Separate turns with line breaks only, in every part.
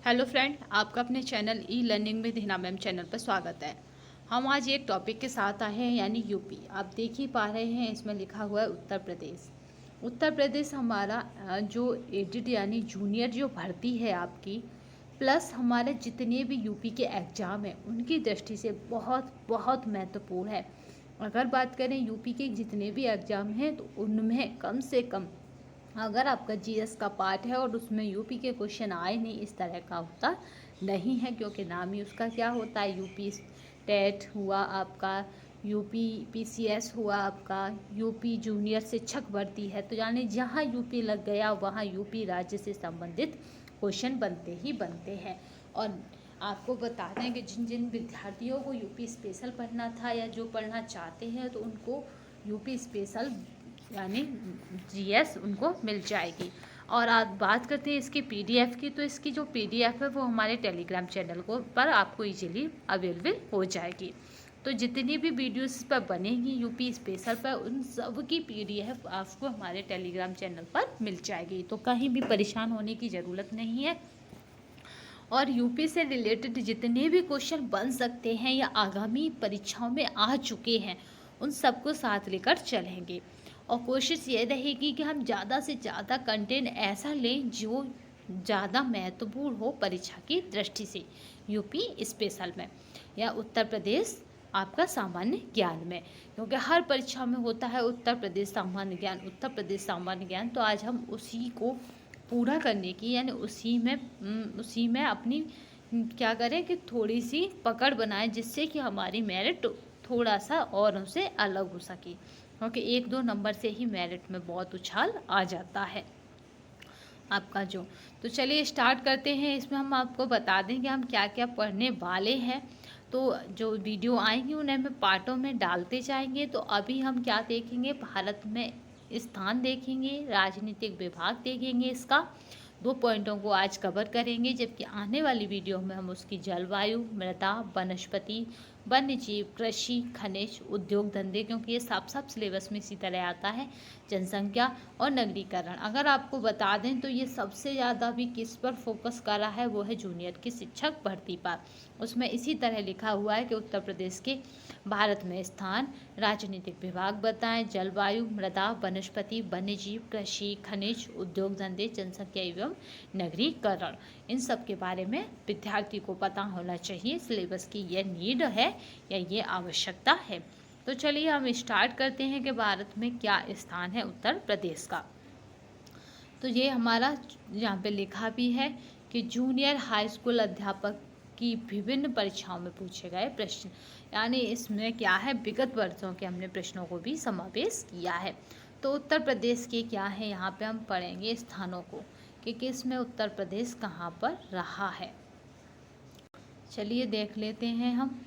Hello friend, आपका अपने channel e learning में धीना मैम चैनल पर स्वागत है। हम आज एक टॉपिक के साथ आए हैं यानी यूपी। आप देख ही पा रहे हैं इसमें लिखा हुआ है उत्तर प्रदेश। उत्तर प्रदेश हमारा जो एडिड यानी जूनियर जो भर्ती है आपकी, प्लस हमारे जितने भी यूपी के एग्ज़ाम हैं उनकी दृष्टि से बहुत बहुत महत्वपूर्ण है। अगर बात करें यूपी के जितने भी एग्ज़ाम हैं तो उनमें कम से कम अगर आपका जीएस का पार्ट है और उसमें यूपी के क्वेश्चन आए नहीं, इस तरह का होता नहीं है, क्योंकि नाम ही उसका क्या होता है, यूपी टेट हुआ आपका, यूपी पीसीएस हुआ आपका, यूपी जूनियर शिक्षक भर्ती है। तो यानी जहाँ यूपी लग गया वहाँ यूपी राज्य से संबंधित क्वेश्चन बनते ही बनते हैं। और आपको बता दें कि जिन जिन विद्यार्थियों को यूपी स्पेशल पढ़ना था या जो पढ़ना चाहते हैं तो उनको यूपी स्पेशल यानी जीएस उनको मिल जाएगी। और आज बात करते हैं इसकी पीडीएफ की, तो इसकी जो पीडीएफ है वो हमारे टेलीग्राम चैनल को पर आपको इजीली अवेलेबल हो जाएगी। तो जितनी भी वीडियोस पर बनेगी यूपी स्पेशल पर, उन सब की पीडीएफ आपको हमारे टेलीग्राम चैनल पर मिल जाएगी। तो कहीं भी परेशान होने की ज़रूरत नहीं है। और यूपी से रिलेटेड जितने भी क्वेश्चन बन सकते हैं या आगामी परीक्षाओं में आ चुके हैं उन सबको साथ लेकर चलेंगे। और कोशिश ये रहेगी कि हम ज़्यादा से ज़्यादा कंटेंट ऐसा लें जो ज़्यादा महत्वपूर्ण हो परीक्षा की दृष्टि से, यूपी स्पेशल में या उत्तर प्रदेश आपका सामान्य ज्ञान में, क्योंकि हर परीक्षा में होता है उत्तर प्रदेश सामान्य ज्ञान, उत्तर प्रदेश सामान्य ज्ञान। तो आज हम उसी को पूरा करने की यानी उसी में अपनी क्या करें कि थोड़ी सी पकड़ बनाएं, जिससे कि हमारी मेरिट थोड़ा सा और हमसे अलग हो सके, क्योंकि 1-2 नंबर से ही मेरिट में बहुत उछाल आ जाता है आपका जो। तो चलिए स्टार्ट करते हैं। इसमें हम आपको बता दें कि हम क्या क्या पढ़ने वाले हैं। तो जो वीडियो आएंगी उन्हें हम पार्टों में डालते जाएंगे। तो अभी हम क्या देखेंगे, भारत में स्थान देखेंगे, राजनीतिक विभाग देखेंगे, इसका 2 पॉइंटों को आज कवर करेंगे। जबकि आने वाली वीडियो में हम उसकी जलवायु, मृदा, वनस्पति, वन्य जीव, कृषि, खनिज, उद्योग धंधे, क्योंकि ये साफ साफ सिलेबस में इसी तरह आता है, जनसंख्या और नगरीकरण। अगर आपको बता दें तो ये सबसे ज़्यादा भी किस पर फोकस करा है, वो है जूनियर की शिक्षक भर्ती पर। उसमें इसी तरह लिखा हुआ है कि उत्तर प्रदेश के भारत में स्थान, राजनीतिक विभाग बताएं, जलवायु, मृदा, वनस्पति, वन्यजीव, कृषि, खनिज, उद्योग धंधे, जनसंख्या एवं नगरीकरण। इन सब के बारे में विद्यार्थी को पता होना चाहिए। सिलेबस की यह नीड है या ये आवश्यकता है। तो चलिए हम स्टार्ट करते हैं कि भारत में क्या स्थान है उत्तर प्रदेश का। तो ये हमारा यहाँ पे लिखा भी है कि जूनियर हाई स्कूल अध्यापक की विभिन्न परीक्षाओं में पूछे गए प्रश्न, यानी इसमें क्या है, विगत वर्षों के हमने प्रश्नों को भी समावेश किया है। तो उत्तर प्रदेश के क्या है, यहाँ पे हम पढ़ेंगे स्थानों को कि किस में उत्तर प्रदेश कहाँ पर रहा है। चलिए देख लेते हैं हम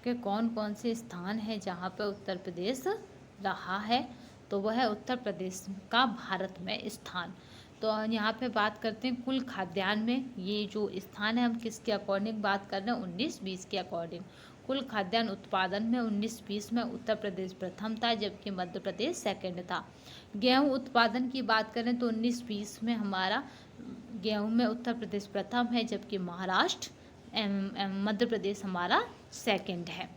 कि कौन कौन से स्थान है जहाँ पर उत्तर प्रदेश रहा है। तो वह है उत्तर प्रदेश का भारत में स्थान। तो यहाँ पे बात करते हैं कुल खाद्यान्न में, ये जो स्थान है हम किसके अकॉर्डिंग बात कर रहे हैं, 19-20 के अकॉर्डिंग। कुल खाद्यान्न उत्पादन में 19-20 में उत्तर प्रदेश प्रथम था, जबकि मध्य प्रदेश सेकंड था। गेहूँ उत्पादन की बात करें तो 19-20 में हमारा गेहूँ में उत्तर प्रदेश प्रथम है, जबकि महाराष्ट्र मध्य प्रदेश हमारा सेकंड है।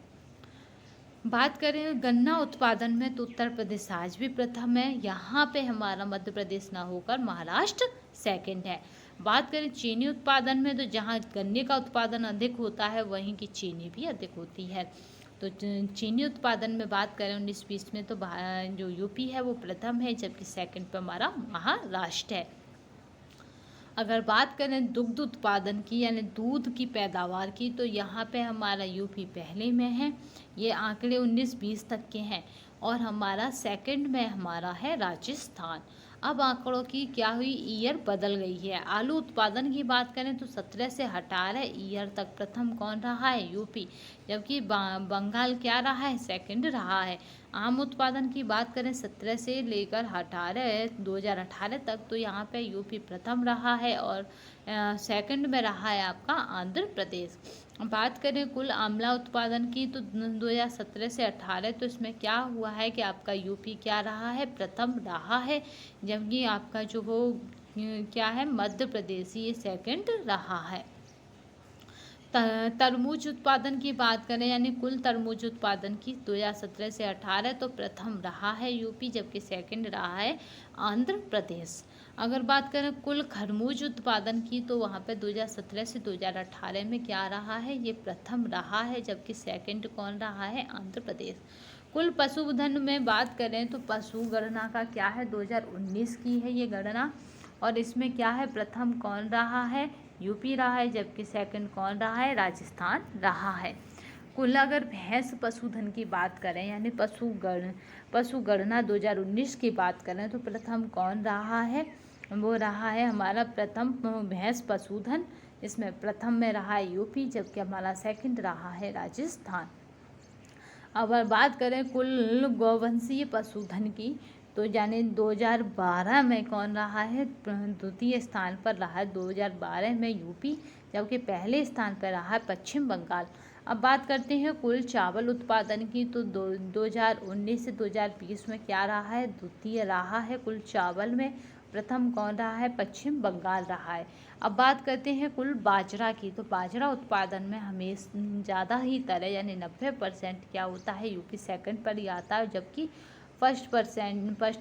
बात करें गन्ना उत्पादन में तो उत्तर प्रदेश आज भी प्रथम है, यहाँ पे हमारा मध्य प्रदेश ना होकर महाराष्ट्र सेकंड है। बात करें चीनी उत्पादन में तो जहाँ गन्ने का उत्पादन अधिक होता है वहीं की चीनी भी अधिक होती है। तो चीनी उत्पादन में बात करें 19-20 में तो जो यूपी है वो प्रथम है, जबकि सेकंड पे हमारा महाराष्ट्र है। अगर बात करें दुग्ध उत्पादन की यानी दूध की पैदावार की, तो यहाँ पे हमारा यूपी पहले में है। ये आंकड़े 19-20 तक के हैं। और हमारा सेकंड में हमारा है राजस्थान। अब आंकड़ों की क्या हुई, ईयर बदल गई है। आलू उत्पादन की बात करें तो 17 से 18 ईयर तक प्रथम कौन रहा है, यूपी, जबकि बंगाल क्या रहा है, सेकंड रहा है। आम उत्पादन की बात करें 17 से लेकर 2018 तक, तो यहाँ पे यूपी प्रथम रहा है और सेकंड में रहा है आपका आंध्र प्रदेश। बात करें कुल आंवला उत्पादन की तो 2017 से 18, तो इसमें क्या हुआ है कि आपका यूपी क्या रहा है, प्रथम रहा है, जबकि आपका जो वो क्या है मध्य प्रदेश, ये सेकंड रहा है। तरबूज उत्पादन की बात करें यानी कुल तरबूज उत्पादन की 2017 से 18 तो प्रथम रहा है यूपी, जबकि सेकंड रहा है आंध्र प्रदेश। अगर बात करें कुल खरबूज उत्पादन की तो वहाँ पे 2017 से 2018 में क्या रहा है, ये प्रथम रहा है, जबकि सेकंड कौन रहा है, आंध्र प्रदेश। कुल पशुधन में बात करें तो पशु गणना का क्या है, 2019 की है ये गणना, और इसमें क्या है, प्रथम कौन रहा है, यूपी रहा है, जबकि सेकंड कौन रहा है, राजस्थान रहा है। कुल अगर भैंस पशुधन की बात करें यानी पशु गणना 2019 की बात करें तो प्रथम कौन रहा है, वो रहा है हमारा प्रथम भैंस पशुधन, इसमें प्रथम में रहा है यूपी, जबकि हमारा सेकंड रहा है राजस्थान। अब बात करें कुल गौवंशीय पशुधन की तो यानी 2012 में कौन रहा है, द्वितीय स्थान पर रहा है 2012 में यूपी, जबकि पहले स्थान पर रहा है पश्चिम बंगाल। अब बात करते हैं कुल चावल उत्पादन की तो 2019 से 2020 में क्या रहा है, द्वितीय रहा है कुल चावल में, प्रथम कौन रहा है, पश्चिम बंगाल रहा है। अब बात करते हैं कुल बाजरा की तो बाजरा उत्पादन में हमेशा ज़्यादा ही तरह यानी 90% क्या होता है, यूपी सेकंड पर ही आता है, जबकि फर्स्ट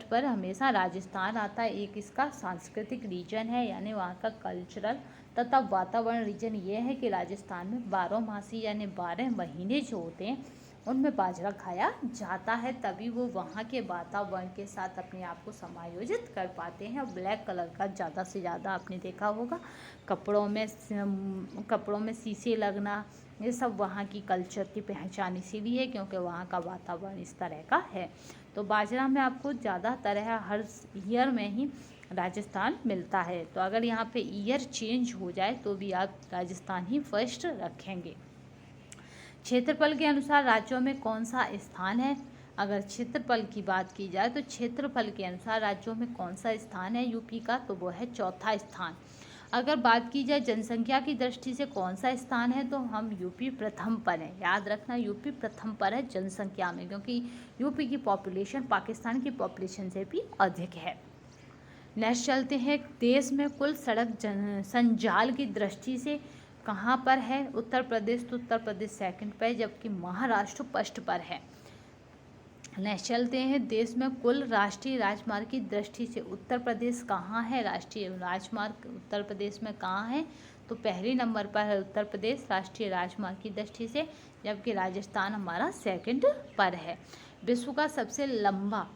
पर हमेशा राजस्थान आता है। एक इसका सांस्कृतिक रीजन है यानी वहाँ का कल्चरल तथा वातावरण रीजन ये है कि राजस्थान में 12 मासी यानी 12 महीने जो होते हैं उनमें बाजरा खाया जाता है, तभी वो वहाँ के वातावरण के साथ अपने आप को समायोजित कर पाते हैं। और ब्लैक कलर का ज़्यादा से ज़्यादा आपने देखा होगा कपड़ों में शीशे लगना, ये सब वहाँ की कल्चर की पहचान इसीलिए है क्योंकि वहाँ का वातावरण इस तरह का है। तो बाजरा में आपको ज़्यादा तरह हर ईयर में ही राजस्थान मिलता है, तो अगर यहाँ पे ईयर चेंज हो जाए तो भी आप राजस्थान ही फर्स्ट रखेंगे। क्षेत्रफल के अनुसार राज्यों में कौन सा स्थान है, अगर क्षेत्रफल की बात की जाए तो क्षेत्रफल के अनुसार राज्यों में कौन सा स्थान है यूपी का, तो वो है चौथा स्थान। अगर बात की जाए जनसंख्या की दृष्टि से कौन सा स्थान है तो हम यूपी प्रथम पर है, याद रखना यूपी प्रथम पर है जनसंख्या में, क्योंकि यूपी की पॉपुलेशन पाकिस्तान की पॉपुलेशन से भी अधिक है। नेक्स्ट चलते हैं, देश में कुल सड़क संजाल की दृष्टि से कहाँ पर है, उत्तर प्रदेश, तो उत्तर प्रदेश सेकंड पर है, जबकि महाराष्ट्र फर्स्ट पर है। नेक्स्ट चलते हैं, देश में कुल राष्ट्रीय राजमार्ग की दृष्टि से उत्तर प्रदेश कहाँ है, राष्ट्रीय राजमार्ग उत्तर प्रदेश में कहाँ है, तो पहले नंबर पर है उत्तर प्रदेश राष्ट्रीय राजमार्ग की दृष्टि से, जबकि राजस्थान हमारा सेकंड पर है। विश्व का सबसे लंबा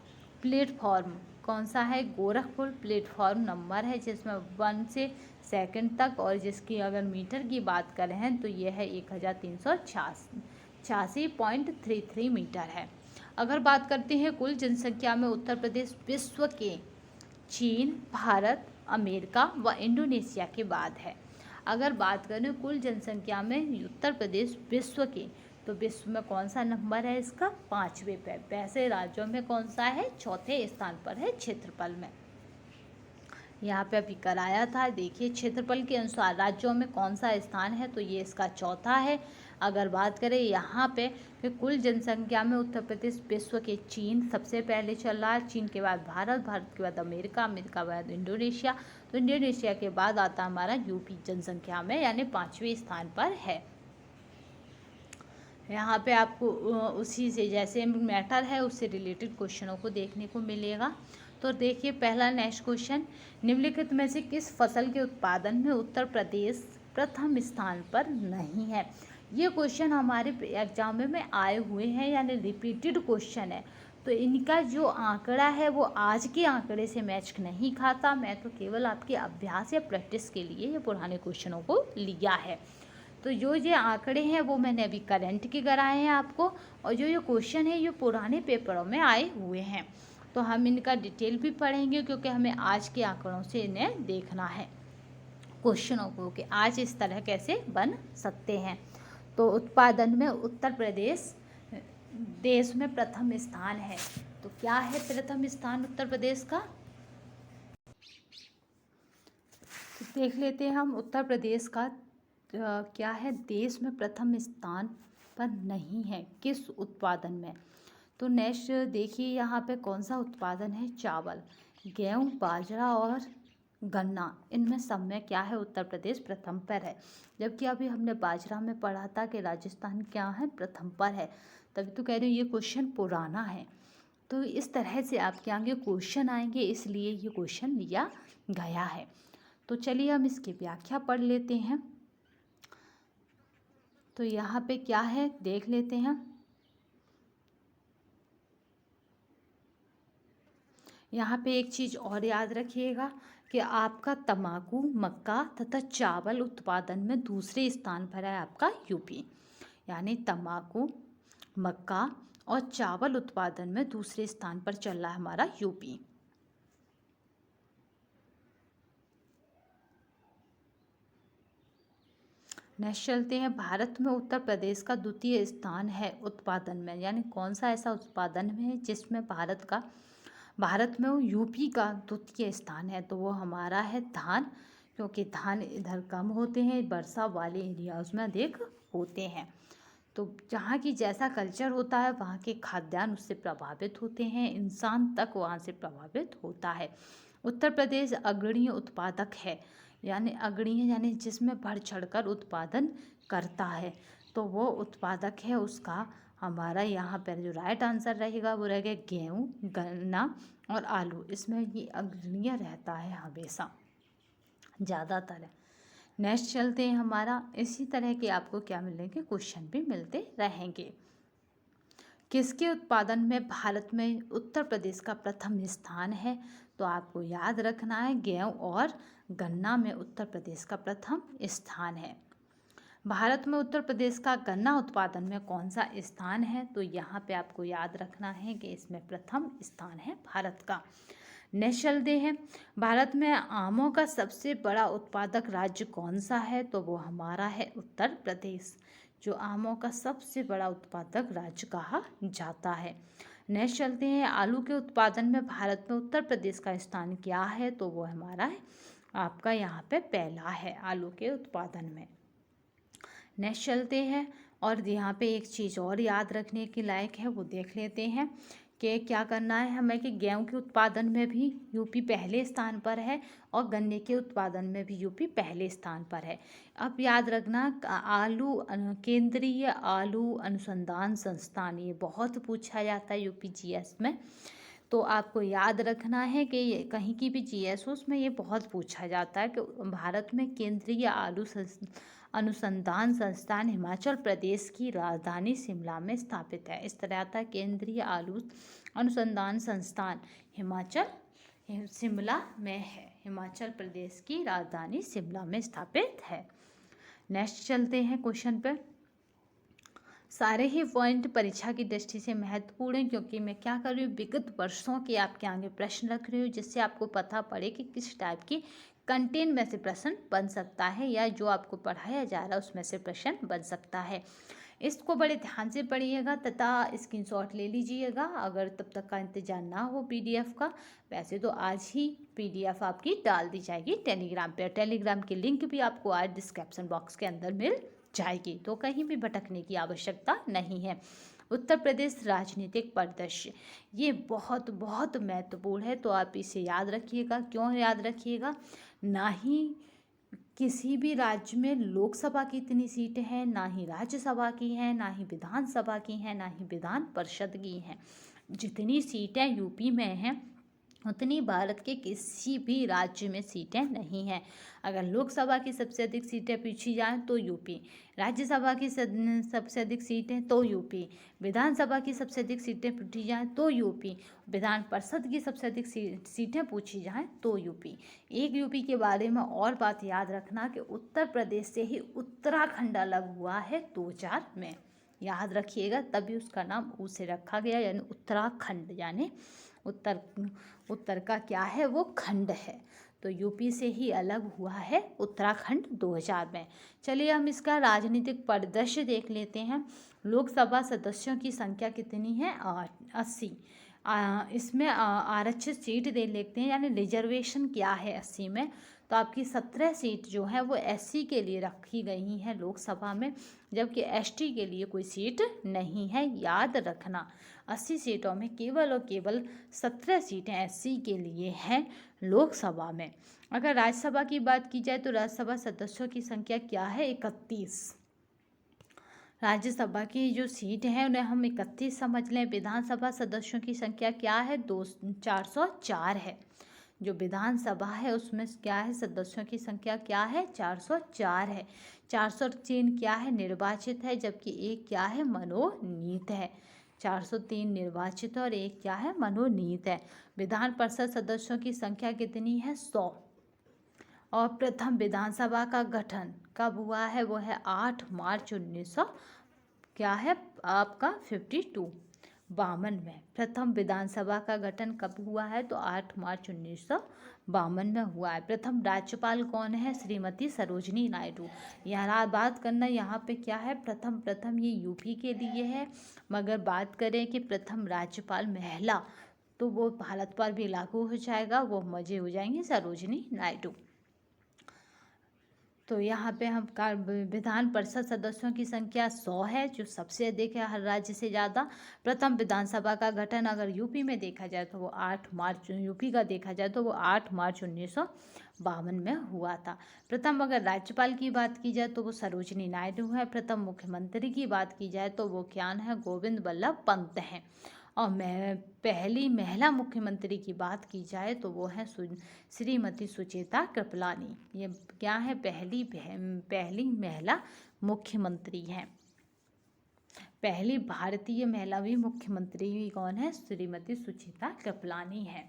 प्लेटफॉर्म कौन सा है, गोरखपुर प्लेटफॉर्म नंबर है, जिसमें 1 से सेकंड तक, और जिसकी अगर मीटर की बात करें तो यह है 1386.33 मीटर है। अगर बात करते हैं कुल जनसंख्या में उत्तर प्रदेश विश्व के चीन, भारत, अमेरिका व इंडोनेशिया के बाद है। अगर बात करें कुल जनसंख्या में उत्तर प्रदेश विश्व के तो विश्व में कौन सा नंबर है इसका, 5वें पे। वैसे राज्यों में कौन सा है, चौथे स्थान पर है क्षेत्रफल में। यहाँ पे अभी कराया था, देखिए क्षेत्रफल के अनुसार राज्यों में कौन सा स्थान है तो ये इसका चौथा है। अगर बात करें यहाँ पे कि कुल जनसंख्या में उत्तर प्रदेश विश्व के चीन सबसे पहले चल रहा है, चीन के बाद भारत, भारत के बाद अमेरिका, अमेरिका के बाद इंडोनेशिया, तो इंडोनेशिया के बाद आता हमारा यूपी जनसंख्या में यानी 5वें स्थान पर है। यहाँ पे आपको उसी से जैसे मैटर है उससे रिलेटेड क्वेश्चनों को देखने को मिलेगा। तो देखिए पहला नेक्स्ट क्वेश्चन, निम्नलिखित में से किस फसल के उत्पादन में उत्तर प्रदेश प्रथम स्थान पर नहीं है। ये क्वेश्चन हमारे एग्जाम में आए हुए हैं यानी रिपीटेड क्वेश्चन है, तो इनका जो आंकड़ा है वो आज के आंकड़े से मैच नहीं खाता। मैं तो केवल आपके अभ्यास या प्रैक्टिस के लिए ये पुराने क्वेश्चनों को लिया है। तो जो ये आंकड़े हैं वो मैंने अभी करंट के कराए हैं आपको, और जो ये क्वेश्चन है ये पुराने पेपरों में आए हुए हैं। तो हम इनका डिटेल भी पढ़ेंगे क्योंकि हमें आज के आंकड़ों से इन्हें देखना है क्वेश्चनों को कि आज इस तरह कैसे बन सकते हैं। तो उत्पादन में उत्तर प्रदेश देश में प्रथम स्थान है, तो क्या है प्रथम स्थान उत्तर प्रदेश का, तो देख लेते हैं हम उत्तर प्रदेश का क्या है, देश में प्रथम स्थान पर नहीं है किस उत्पादन में। तो नेक्स्ट देखिए यहाँ पे कौन सा उत्पादन है, चावल, गेहूँ, बाजरा और गन्ना, इनमें सब में क्या है, उत्तर प्रदेश प्रथम पर है। जबकि अभी हमने बाजरा में पढ़ा था कि राजस्थान क्या है, प्रथम पर है। तभी तो कह रही हूँ ये क्वेश्चन पुराना है। तो इस तरह से आपके आगे क्वेश्चन आएंगे, इसलिए ये क्वेश्चन लिया गया है। तो चलिए हम इसकी व्याख्या पढ़ लेते हैं। तो यहाँ पे क्या है देख लेते हैं। यहाँ पे एक चीज़ और याद रखिएगा कि आपका तंबाकू, मक्का तथा चावल उत्पादन में दूसरे स्थान पर है आपका यूपी। यानी तंबाकू, मक्का और चावल उत्पादन में दूसरे स्थान पर चल रहा है हमारा यूपी। नेक्स्ट चलते हैं। भारत में उत्तर प्रदेश का द्वितीय स्थान है उत्पादन में। यानी कौन सा ऐसा उत्पादन में है जिसमें भारत में वो यूपी का द्वितीय स्थान है, तो वो हमारा है धान। क्योंकि धान इधर कम होते हैं, वर्षा वाले एरियाज में अधिक होते हैं। तो जहाँ की जैसा कल्चर होता है वहाँ के खाद्यान्न उससे प्रभावित होते हैं, इंसान तक वहाँ से प्रभावित होता है। उत्तर प्रदेश अग्रणीय उत्पादक है। यानी अग्रणीय यानी जिसमें बढ़ चढ़कर उत्पादन करता है, तो वो उत्पादक है उसका हमारा यहाँ पर जो राइट आंसर रहेगा वो रहेगा गेहूँ, गन्ना और आलू। इसमें ये अग्रणीय रहता है हमेशा, ज़्यादातर। नेक्स्ट चलते हैं हमारा। इसी तरह के आपको क्या मिलेंगे, क्वेश्चन भी मिलते रहेंगे। किसके उत्पादन में भारत में उत्तर प्रदेश का प्रथम स्थान है? तो आपको याद रखना है गेहूं और गन्ना में उत्तर प्रदेश का प्रथम स्थान है। भारत में उत्तर प्रदेश का गन्ना उत्पादन में कौन सा स्थान है? तो यहाँ पे आपको याद रखना है कि इसमें प्रथम स्थान है भारत का। नेक्स्ट चलते हैं। भारत में आमों का सबसे बड़ा उत्पादक राज्य कौन सा है? तो वो हमारा है उत्तर प्रदेश, जो आमों का सबसे बड़ा उत्पादक राज्य कहा जाता है। नेक्स्ट चलते हैं। आलू के उत्पादन में भारत में उत्तर प्रदेश का स्थान क्या है? तो वो हमारा है आपका यहाँ पे पहला है आलू के उत्पादन में। नेक्स्ट चलते हैं। और यहाँ पे एक चीज़ और याद रखने के लायक है, वो देख लेते हैं कि क्या करना है हमें कि गेहूं के उत्पादन में भी यूपी पहले स्थान पर है और गन्ने के उत्पादन में भी यूपी पहले स्थान पर है। अब याद रखना केंद्रीय आलू अनुसंधान संस्थान, ये बहुत पूछा जाता है यूपी जीएस में। तो आपको याद रखना है कि कहीं की भी जीएस हो उसमें ये बहुत पूछा जाता है कि भारत में केंद्रीय आलू अनुसंधान संस्थान हिमाचल प्रदेश की राजधानी शिमला में स्थापित है। इस तरह आता है केंद्रीय आलू अनुसंधान संस्थान शिमला में है, हिमाचल प्रदेश की राजधानी शिमला में स्थापित है। नेक्स्ट चलते हैं क्वेश्चन पर। सारे ही पॉइंट परीक्षा की दृष्टि से महत्वपूर्ण है, क्योंकि मैं क्या कर रही हूँ विगत वर्षों के आपके आगे प्रश्न रख रही हूँ, जिससे आपको पता पड़े कि किस टाइप की कंटेंट में से प्रश्न बन सकता है या जो आपको पढ़ाया जा रहा है उसमें से प्रश्न बन सकता है। इसको बड़े ध्यान से पढ़िएगा तथा स्क्रीनशॉट ले लीजिएगा अगर तब तक का इंतजार ना हो पीडीएफ का। वैसे तो आज ही पीडीएफ आपकी डाल दी जाएगी टेलीग्राम पे। टेलीग्राम की लिंक भी आपको आज डिस्क्रिप्शन बॉक्स के अंदर मिल जाएगी, तो कहीं भी भटकने की आवश्यकता नहीं है। उत्तर प्रदेश राजनीतिक परिदृश्य, ये बहुत बहुत महत्वपूर्ण है, तो आप इसे याद रखिएगा। क्यों याद रखिएगा? ना ही किसी भी राज्य में लोकसभा की इतनी सीटें हैं, ना ही राज्यसभा की हैं, ना ही विधानसभा की हैं, ना ही विधान परिषद की हैं। जितनी सीटें यूपी में हैं उतनी भारत के किसी भी राज्य में सीटें नहीं हैं। अगर लोकसभा की सबसे अधिक सीटें पूछी जाएं तो यूपी, राज्यसभा की सबसे अधिक सीटें तो यूपी, विधानसभा की सबसे अधिक सीटें पूछी जाएं तो यूपी, विधान परिषद की सबसे अधिक सीटें पूछी जाएं तो यूपी। एक यूपी के बारे में और बात याद रखना कि उत्तर प्रदेश से ही उत्तराखंड अलग हुआ है 2000 में, याद रखिएगा, तभी उसका नाम ऊ से रखा गया, यानी उत्तराखंड, यानी उत्तर का क्या है वो खंड है। तो यूपी से ही अलग हुआ है उत्तराखंड 2000 में। चलिए हम इसका राजनीतिक परिदृश्य देख लेते हैं। लोकसभा सदस्यों की संख्या कितनी है? 80। इसमें आरक्षित सीट दे लेते हैं, यानी रिजर्वेशन क्या है 80 में? तो आपकी 17 सीट जो है वो SC के लिए रखी गई हैं लोकसभा में, जबकि ST के लिए कोई सीट नहीं है। याद रखना 80 सीटों में केवल और केवल 17 सीटें SC के लिए हैं लोकसभा में। अगर राज्यसभा की बात की जाए तो राज्यसभा सदस्यों की संख्या क्या है? 31। राज्यसभा की जो सीट है उन्हें हम 31 समझ लें। विधानसभा सदस्यों की संख्या क्या है? 404 है। जो विधानसभा है उसमें क्या है? सदस्यों की संख्या क्या है? 404 है। 403 क्या है? निर्वाचित है, जबकि एक क्या है? मनोनीत है। 403 निर्वाचित और एक क्या है? मनोनीत है। विधान परिषद सदस्यों की संख्या कितनी है? 100। और प्रथम विधानसभा का गठन कब हुआ है? वो है 8 मार्च 1900 क्या है आपका 52 में। प्रथम विधानसभा का गठन कब हुआ है? तो 8 मार्च 1952 में हुआ है। प्रथम राज्यपाल कौन है? श्रीमती सरोजनी नायडू। यहाँ बात करना यहाँ पे क्या है? प्रथम ये यूपी के लिए है, मगर बात करें कि प्रथम राज्यपाल महिला तो वो भारत पर भी लागू हो जाएगा, वो मजे हो जाएंगे सरोजनी नायडू। तो यहाँ पे हम विधान परिषद सदस्यों की संख्या 100 है, जो सबसे अधिक है हर राज्य से ज़्यादा। प्रथम विधानसभा का गठन अगर यूपी में देखा जाए तो वो 8 मार्च यूपी का देखा जाए तो वो 8 मार्च 1952 में हुआ था। प्रथम अगर राज्यपाल की बात की जाए तो वो सरोजनी नायडू है। प्रथम मुख्यमंत्री की बात की जाए तो वो क्या है? गोविंद बल्लभ पंत हैं। और पहली महिला मुख्यमंत्री की बात की जाए तो वो है श्रीमती सुचेता कृपलानी। ये क्या है? पहली महिला मुख्यमंत्री हैं। पहली भारतीय महिला भी मुख्यमंत्री भी कौन है? श्रीमती सुचेता कृपलानी है।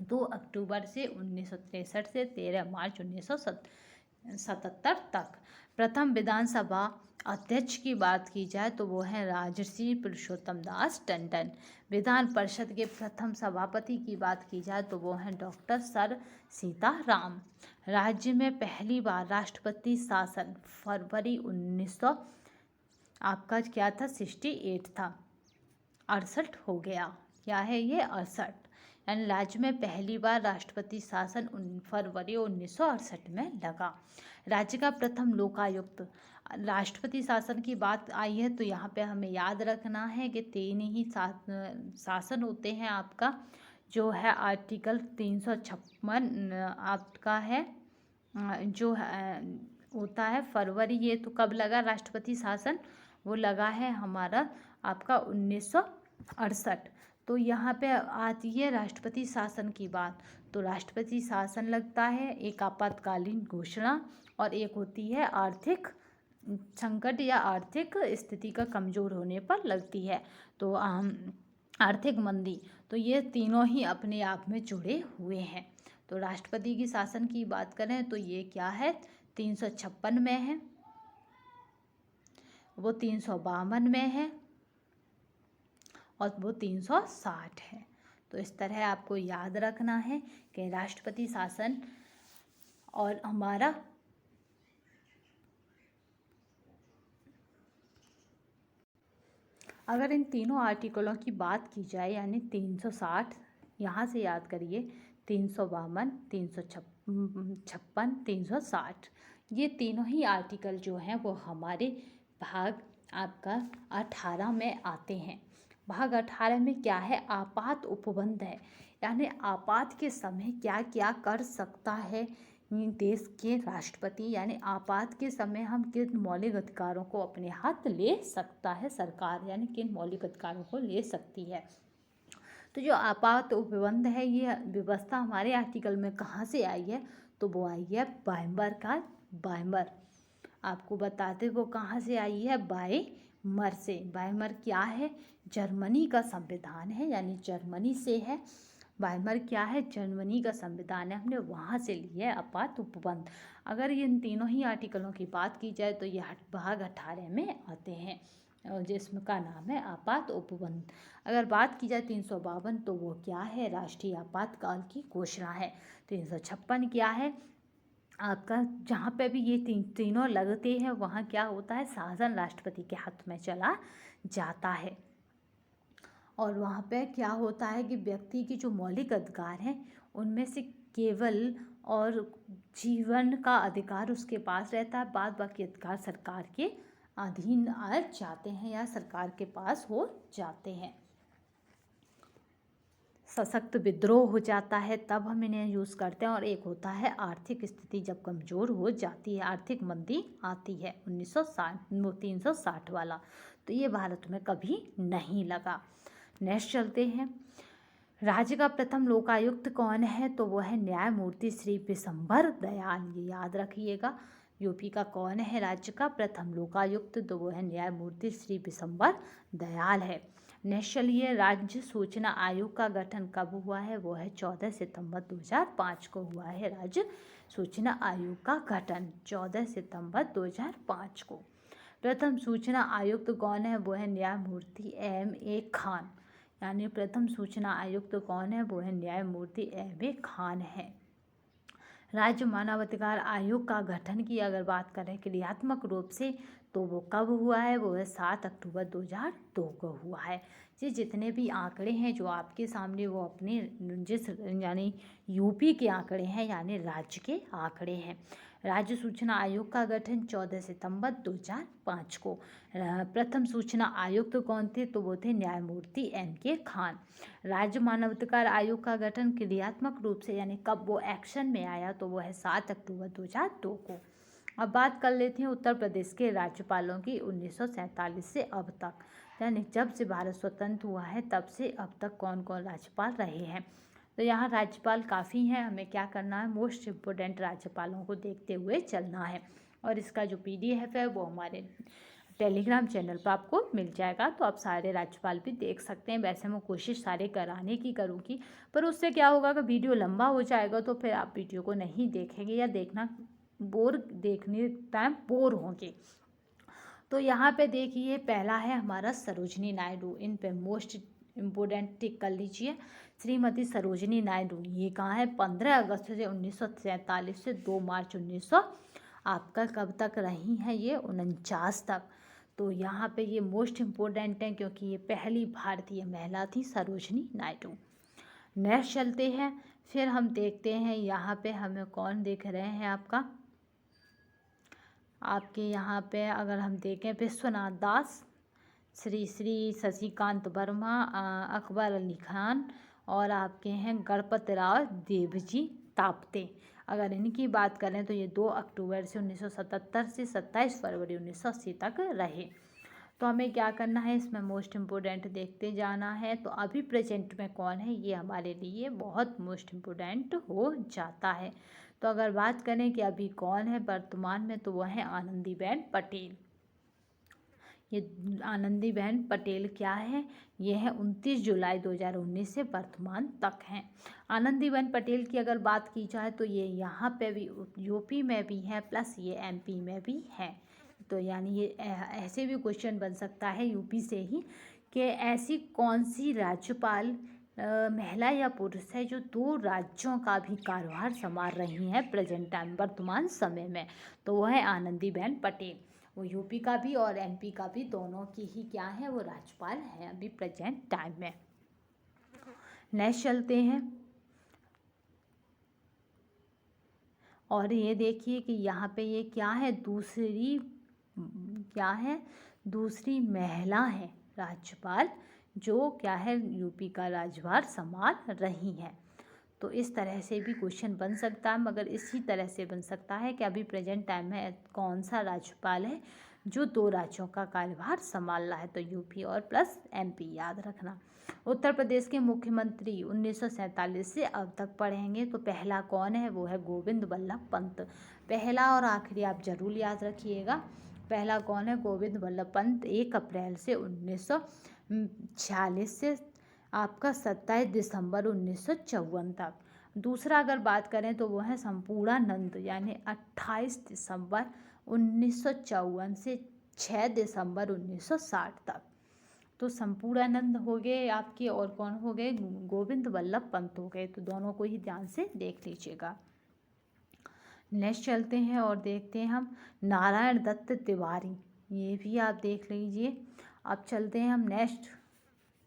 2 अक्टूबर से 1963 से 13 मार्च 1977 तक। प्रथम विधानसभा अध्यक्ष की बात की जाए तो वो है राजर्षि पुरुषोत्तम दास टंडन। विधान परिषद के प्रथम सभापति की बात की जाए तो वो हैं डॉक्टर सर सीताराम। राज्य में पहली बार राष्ट्रपति शासन फरवरी 1900 आपका क्या था? 68 था, 68 हो गया। क्या है ये? 68। यानी राज्य में पहली बार राष्ट्रपति शासन फरवरी 1968 में लगा। राज्य का प्रथम लोकायुक्त। राष्ट्रपति शासन की बात आई है तो यहाँ पे हमें याद रखना है कि 3 ही शासन होते हैं आपका, जो है आर्टिकल 356 आपका है, जो होता है फरवरी। ये तो कब लगा राष्ट्रपति शासन? वो लगा है हमारा आपका 1968। तो यहाँ पे आती है राष्ट्रपति शासन की बात। तो राष्ट्रपति शासन लगता है, एक आपातकालीन घोषणा, और एक होती है आर्थिक संकट या आर्थिक स्थिति का कमज़ोर होने पर लगती है, तो आर्थिक मंदी। तो ये तीनों ही अपने आप में जुड़े हुए हैं। तो राष्ट्रपति की शासन की बात करें तो ये क्या है? 356 में है, वो 352 में है, और वो 360 है। तो इस तरह आपको याद रखना है कि राष्ट्रपति शासन और हमारा अगर इन तीनों आर्टिकलों की बात की जाए, यानी 360 यहाँ से याद करिए, 352, 356, 360, ये तीनों ही आर्टिकल जो हैं वो हमारे भाग आपका 18 में आते हैं। भाग 18 में क्या है? आपात उपबंध है, यानी आपात के समय क्या क्या कर सकता है देश के राष्ट्रपति, यानी आपात के समय हम किन मौलिक अधिकारों को अपने हाथ ले सकता है सरकार, यानी किन मौलिक अधिकारों को ले सकती है। तो जो आपात उपबंध है, ये व्यवस्था हमारे आर्टिकल में कहाँ से आई है? तो वो आई है बायमर। आपको बताते वो कहाँ से आई है? बायमर से। बायमर क्या है? जर्मनी का संविधान है, यानी जर्मनी से है। बायमर क्या है? जर्मनी का संविधान है, हमने वहाँ से लिया है आपात उपबंध। अगर इन तीनों ही आर्टिकलों की बात की जाए तो यह भाग 18 में आते हैं, जिसका नाम है आपात उपबंध। अगर बात की जाए 352 तो वो क्या है? राष्ट्रीय आपातकाल की घोषणा है। 356 क्या है? आपका जहाँ पे भी ये तीनों लगते हैं वहाँ क्या होता है? शासन राष्ट्रपति के हाथ में चला जाता है, और वहाँ पे क्या होता है कि व्यक्ति की जो मौलिक अधिकार हैं उनमें से केवल और जीवन का अधिकार उसके पास रहता है, बाद बाकी अधिकार सरकार के अधीन आ जाते हैं या सरकार के पास हो जाते हैं। सशक्त विद्रोह हो जाता है तब हम इन्हें यूज़ करते हैं। और एक होता है आर्थिक स्थिति जब कमज़ोर हो जाती है, आर्थिक मंदी आती है, 360 वाला, तो ये भारत में कभी नहीं लगा। नेक्स्ट चलते हैं। राज्य का प्रथम लोकायुक्त कौन है? तो वो है न्यायमूर्ति श्री विशंभर दयाल, ये याद रखिएगा। यूपी का कौन है राज्य का प्रथम लोकायुक्त? तो वो है न्यायमूर्ति श्री विशंभर दयाल है। नेक्स्ट चलिए, राज्य सूचना आयोग का गठन कब हुआ है? वो है 14 सितंबर 2005 को हुआ है राज्य सूचना आयोग का गठन, 14 सितंबर 2005 को। प्रथम सूचना आयुक्त कौन है? वो है न्यायमूर्ति M.A. खान, यानी प्रथम सूचना आयुक्त कौन है? वो है न्यायमूर्ति M.A. खान है। राज्य मानवाधिकार आयोग का गठन की अगर बात करें क्रियात्मक रूप से, तो वो कब हुआ है? वो है 7 अक्टूबर 2002 को हुआ है। ये जितने भी आंकड़े हैं जो आपके सामने, वो अपने जिस यानी यूपी के आंकड़े हैं, यानी राज्य के आंकड़े हैं। राज्य सूचना आयोग का गठन 14 सितंबर 2005 को। प्रथम सूचना आयुक्त कौन थे? तो वो थे न्यायमूर्ति M.K. खान। राज्य मानवाधिकार आयोग का गठन क्रियात्मक रूप से यानी कब वो एक्शन में आया? तो वो है 7 अक्टूबर 2002 को। अब बात कर लेते हैं उत्तर प्रदेश के राज्यपालों की 1947 से अब तक, यानी जब से भारत स्वतंत्र हुआ है तब से अब तक कौन कौन राज्यपाल रहे हैं। तो यहाँ राज्यपाल काफ़ी हैं, हमें क्या करना है, मोस्ट इम्पोर्टेंट राज्यपालों को देखते हुए चलना है। और इसका जो PDF है वो हमारे टेलीग्राम चैनल पर आपको मिल जाएगा, तो आप सारे राज्यपाल भी देख सकते हैं। वैसे मैं कोशिश सारे कराने की करूँगी, पर उससे क्या होगा कि वीडियो लंबा हो जाएगा, तो फिर आप वीडियो को नहीं देखेंगे या देखने टाइम बोर होंगे। तो यहाँ पे देखिए, पहला है हमारा सरोजनी नायडू, इन पे मोस्ट इम्पोर्टेंट टिक कर लीजिए। श्रीमती सरोजनी नायडू, ये कहाँ है? 15 अगस्त से 1947 से 2 मार्च 1900 आपका कब तक रही हैं? ये 49 तक। तो यहाँ पे ये मोस्ट इम्पोर्टेंट है क्योंकि ये पहली भारतीय महिला थी, सरोजनी नायडू। नेक्स्ट चलते हैं, फिर हम देखते हैं यहाँ पे हमें कौन देख रहे हैं आपके यहाँ पे अगर हम देखें, विश्वनाथ दास, श्री श्री शशिकांत वर्मा, अकबर अली खान और आपके हैं गणपत राव देवजी ताप्ते। अगर इनकी बात करें तो ये 2 अक्टूबर से 1977 से 27 फरवरी 1980 तक रहे। तो हमें क्या करना है, इसमें मोस्ट इम्पोर्टेंट देखते जाना है। तो अभी प्रेजेंट में कौन है, ये हमारे लिए बहुत मोस्ट इम्पोर्टेंट हो जाता है। तो अगर बात करें कि अभी कौन है वर्तमान में, तो वह है आनंदीबेन पटेल। ये आनंदीबेन पटेल क्या है? ये है 29 जुलाई 2019 से वर्तमान तक हैं। आनंदीबेन पटेल की अगर बात की जाए तो ये यहाँ पे भी यूपी में भी है, प्लस ये MP में भी है। तो यानी ये ऐसे भी क्वेश्चन बन सकता है यूपी से ही कि ऐसी कौन सी राज्यपाल महिला या पुरुष है जो 2 राज्यों का भी कार्यभार संभाल रही हैं प्रेजेंट टाइम, वर्तमान समय में। तो वह है आनंदीबेन पटेल। वो यूपी का भी और MP का भी, दोनों की ही क्या है, वो राज्यपाल हैं अभी प्रेजेंट टाइम में। नेक्स्ट चलते हैं, और ये देखिए कि यहाँ पे ये क्या है, दूसरी महिला है राज्यपाल जो क्या है यूपी का राज्यभार संभाल रही हैं। तो इस तरह से भी क्वेश्चन बन सकता है, मगर इसी तरह से बन सकता है कि अभी प्रेजेंट टाइम में कौन सा राज्यपाल है जो 2 राज्यों का कार्यभार संभाल रहा है। तो यूपी और प्लस MP याद रखना। उत्तर प्रदेश के मुख्यमंत्री 1947 से अब तक पढ़ेंगे तो पहला कौन है, वो है गोविंद बल्लभ पंत। पहला और आखिरी आप जरूर याद रखिएगा। पहला कौन है, गोविंद बल्लभ पंत, 1 अप्रैल से 1946 से आपका 27 दिसंबर 1954 तक। दूसरा अगर बात करें तो वो है संपूर्णानंद, यानी 28 दिसंबर 1954 से 6 दिसंबर 1960 तक। तो संपूर्णानंद हो गए आपके, और कौन हो गए, गोविंद बल्लभ पंत हो गए। तो दोनों को ही ध्यान से देख लीजिएगा। नेक्स्ट चलते हैं और देखते हैं हम नारायण दत्त तिवारी, ये भी आप देख लीजिए। अब चलते हैं हम नेक्स्ट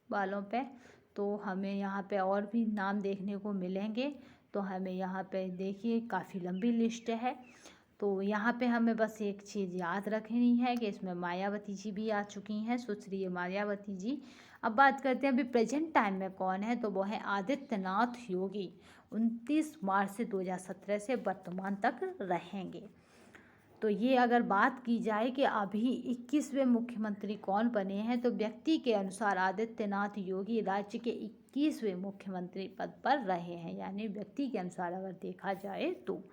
वालों पे, तो हमें यहाँ पे और भी नाम देखने को मिलेंगे। तो हमें यहाँ पे देखिए काफ़ी लंबी लिस्ट है। तो यहाँ पे हमें बस एक चीज़ याद रखनी है कि इसमें मायावती जी भी आ चुकी हैं, सुश्री मायावती जी। अब बात करते हैं अभी प्रेजेंट टाइम में कौन है, तो वो है आदित्यनाथ योगी। 29 मार्च से 2017 से वर्तमान तक रहेंगे। तो ये अगर बात की जाए कि अभी 21वें मुख्यमंत्री कौन बने हैं, तो व्यक्ति के अनुसार आदित्यनाथ योगी राज्य के 21वें मुख्यमंत्री पद पर रहे हैं, यानी व्यक्ति के अनुसार अगर देखा जाए तो।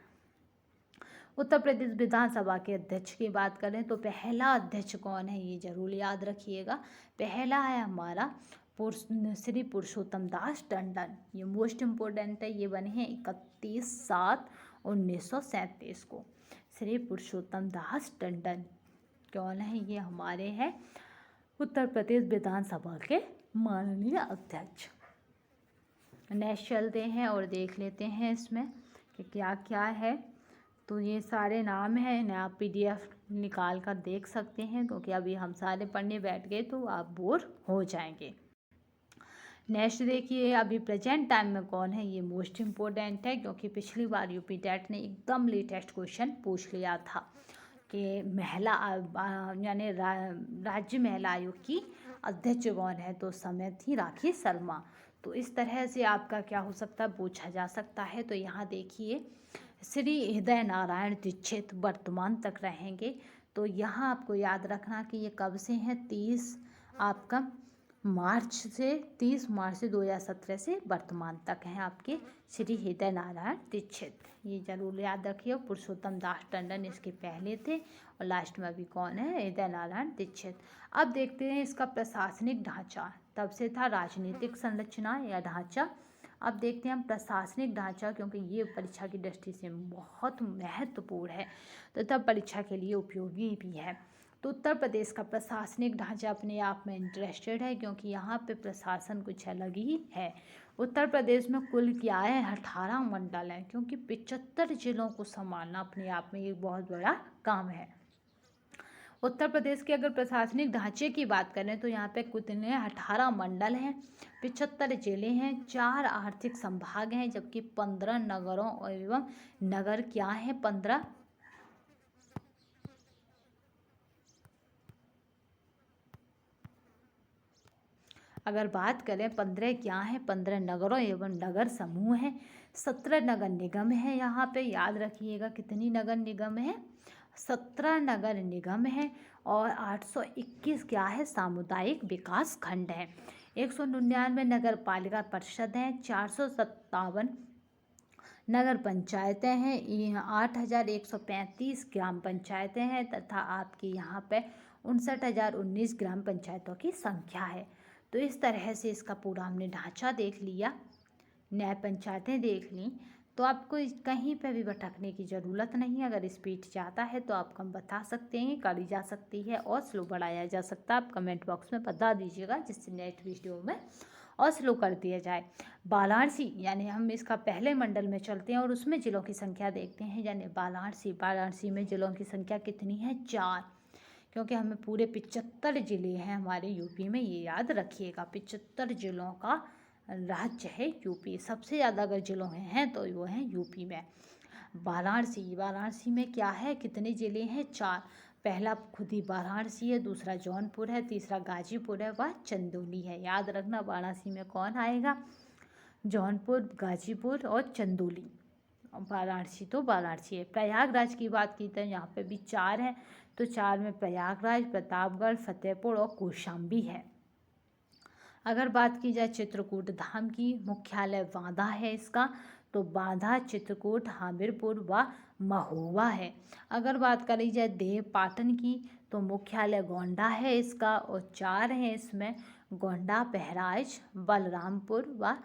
उत्तर प्रदेश विधानसभा के अध्यक्ष की बात करें तो पहला अध्यक्ष कौन है, ये जरूर याद रखिएगा। पहला है हमारा श्री पुरुषोत्तम दास टंडन। ये मोस्ट इम्पोर्टेंट है, ये बने हैं 31/7/1937 को। श्री पुरुषोत्तम दास टंडन कौन है, ये हमारे हैं उत्तर प्रदेश विधानसभा के माननीय अध्यक्ष। नेक्स्ट चलते हैं और देख लेते हैं इसमें कि क्या क्या है। तो ये सारे नाम हैं, इन्हें आप PDF निकाल कर देख सकते हैं, क्योंकि अभी हम सारे पढ़ने बैठ गए तो आप बोर हो जाएंगे। नेक्स्ट देखिए अभी प्रेजेंट टाइम में कौन है, ये मोस्ट इम्पोर्टेंट है, क्योंकि पिछली बार यूपी टेट ने एकदम लेटेस्ट क्वेश्चन पूछ लिया था कि महिला यानी राज्य महिला आयोग की अध्यक्ष कौन है, तो समय थी राखी शर्मा। तो इस तरह से आपका क्या हो सकता है, पूछा जा सकता है। तो यहाँ देखिए श्री हृदय नारायण दीक्षित वर्तमान तक रहेंगे। तो यहाँ आपको याद रखना कि ये कब से हैं, 30 मार्च से 2017 से वर्तमान तक हैं आपके श्री हृदय नारायण दीक्षित। ये जरूर याद रखिए। पुरुषोत्तम दास टंडन इसके पहले थे और लास्ट में अभी कौन है, हृदय नारायण दीक्षित। अब देखते हैं इसका प्रशासनिक ढांचा। तब से था राजनीतिक संरचना या ढांचा। अब देखते हैं हम प्रशासनिक ढांचा, क्योंकि ये परीक्षा की दृष्टि से बहुत महत्वपूर्ण है तथा परीक्षा के लिए उपयोगी भी है। तो उत्तर प्रदेश का प्रशासनिक ढांचा अपने आप में इंटरेस्टेड है, क्योंकि यहाँ पे प्रशासन कुछ अलग ही है। उत्तर प्रदेश में कुल क्या है, 18 मंडल हैं, क्योंकि 75 जिलों को संभालना अपने आप में एक बहुत बड़ा काम है। उत्तर प्रदेश के अगर प्रशासनिक ढांचे की बात करें तो यहाँ पे कितने 18 मंडल हैं, 75 जिले हैं, 4 आर्थिक संभाग हैं, जबकि 15 नगरों एवं नगर क्या है, 15 अगर बात करें 15 क्या है, 15 नगरों एवं नगर समूह हैं, 17 नगर निगम है। यहाँ पे याद रखिएगा कितनी नगर निगम है, 17 नगर निगम है और 821 क्या है, सामुदायिक विकास खंड है। 199 नगर पालिका परिषद हैं, 457 नगर पंचायतें हैं, 8135 ग्राम पंचायतें हैं तथा आपकी यहाँ पे 59,019 ग्राम पंचायतों की संख्या है। तो इस तरह से इसका पूरा हमने ढांचा देख लिया, न्याय पंचायतें देख ली। तो आपको कहीं पे भी भटकने की ज़रूरत नहीं है। अगर स्पीड ज़्यादा है तो आप कम बता सकते हैं, करी जा सकती है और स्लो बढ़ाया जा सकता है। आप कमेंट बॉक्स में बता दीजिएगा, जिससे नेक्स्ट वीडियो में और स्लो कर दिया जाए। वाराणसी यानी हम इसका पहले मंडल में चलते हैं और उसमें जिलों की संख्या देखते हैं। यानी वाराणसी में जिलों की संख्या कितनी है, 4, क्योंकि हमें पूरे 75 जिले हैं हमारे यूपी में, ये याद रखिएगा। 75 जिलों का राज्य है यूपी। सबसे ज़्यादा अगर जिलों में हैं तो वो हैं यूपी में। वाराणसी में क्या है, कितने ज़िले हैं, 4। पहला खुद ही वाराणसी है, दूसरा जौनपुर है, तीसरा गाजीपुर है, वह चंदौली है। याद रखना वाराणसी में कौन आएगा, जौनपुर, गाजीपुर और चंदौली। वाराणसी तो वाराणसी है। प्रयागराज की बात की तो यहाँ पे भी 4 हैं, तो 4 में प्रयागराज, प्रतापगढ़, फतेहपुर और कौशाम्बी है। अगर बात की जाए चित्रकूट धाम की, मुख्यालय बांदा है इसका, तो बांदा, चित्रकूट, हमीरपुर व महोबा है। अगर बात करी जाए देव पाटन की, तो मुख्यालय गोंडा है इसका और 4 हैं इसमें, गोंडा, बहराइच, बलरामपुर व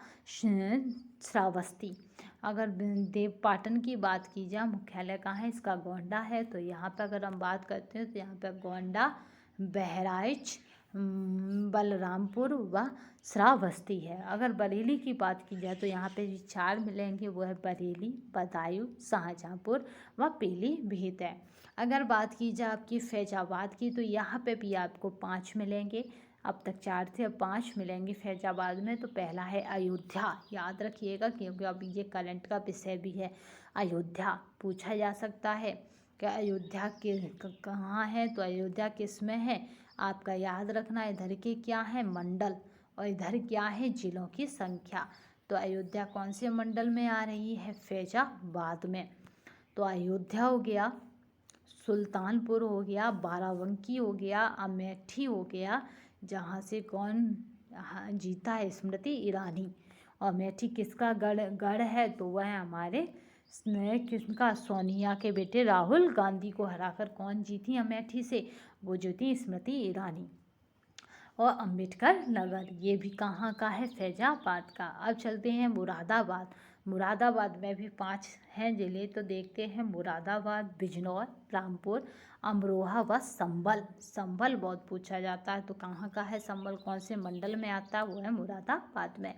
श्रावस्ती। अगर देव पाटन की बात की जाए, मुख्यालय कहाँ है इसका, गोंडा है। तो यहाँ पर अगर हम बात करते हैं तो यहाँ पर गोंडा, बहराइच, बलरामपुर व श्रावस्ती है। अगर बरेली की बात की जाए तो यहाँ पे 4 मिलेंगे, वो है बरेली, बदायूं, शाहजहाँपुर व पीलीभीत है। अगर बात की जाए आपकी फैजाबाद की, तो यहाँ पे भी आपको 5 मिलेंगे, अब तक 4 थे, अब 5 मिलेंगे फैजाबाद में। तो पहला है अयोध्या, याद रखिएगा क्योंकि अब ये करंट का विषय भी है। अयोध्या पूछा जा सकता है कि अयोध्या के कहाँ है, तो अयोध्या किस में है आपका याद रखना। इधर के क्या है मंडल और इधर क्या है जिलों की संख्या। तो अयोध्या कौन से मंडल में आ रही है, फैजाबाद में। तो अयोध्या हो गया, सुल्तानपुर हो गया, बाराबंकी हो गया, अमेठी हो गया, जहाँ से कौन जीता है, स्मृति ईरानी। और अमेठी किसका गढ़ है, तो वह हमारे किसका, सोनिया के बेटे राहुल गांधी को हराकर कौन जीती अमेठी से, वो जीती स्मृति ईरानी। और अम्बेडकर नगर ये भी कहाँ का है, फैजाबाद का। अब चलते हैं मुरादाबाद। मुरादाबाद में भी 5 हैं जिले, तो देखते हैं मुरादाबाद, बिजनौर, रामपुर, अमरोहा व संभल। संभल बहुत पूछा जाता है, तो कहाँ का है संभल, कौन से मंडल में आता है, वो है मुरादाबाद में।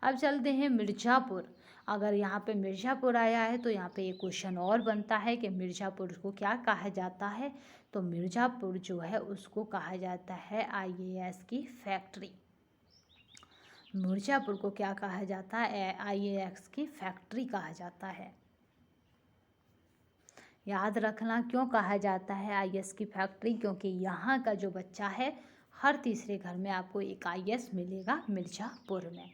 अब चलते हैं मिर्ज़ापुर। अगर यहाँ पे मिर्ज़ापुर आया है तो यहाँ पे एक क्वेश्चन और बनता है कि मिर्ज़ापुर को क्या कहा जाता है, तो मिर्ज़ापुर जो है उसको कहा जाता है आईएएस की फैक्ट्री। मिर्ज़ापुर को क्या कहा जाता है, आईएएस की फैक्ट्री कहा जाता है। याद रखना क्यों कहा जाता है आईएएस की फैक्ट्री, क्योंकि यहाँ का जो बच्चा है हर तीसरे घर में आपको एक आईएएस मिलेगा मिर्ज़ापुर में,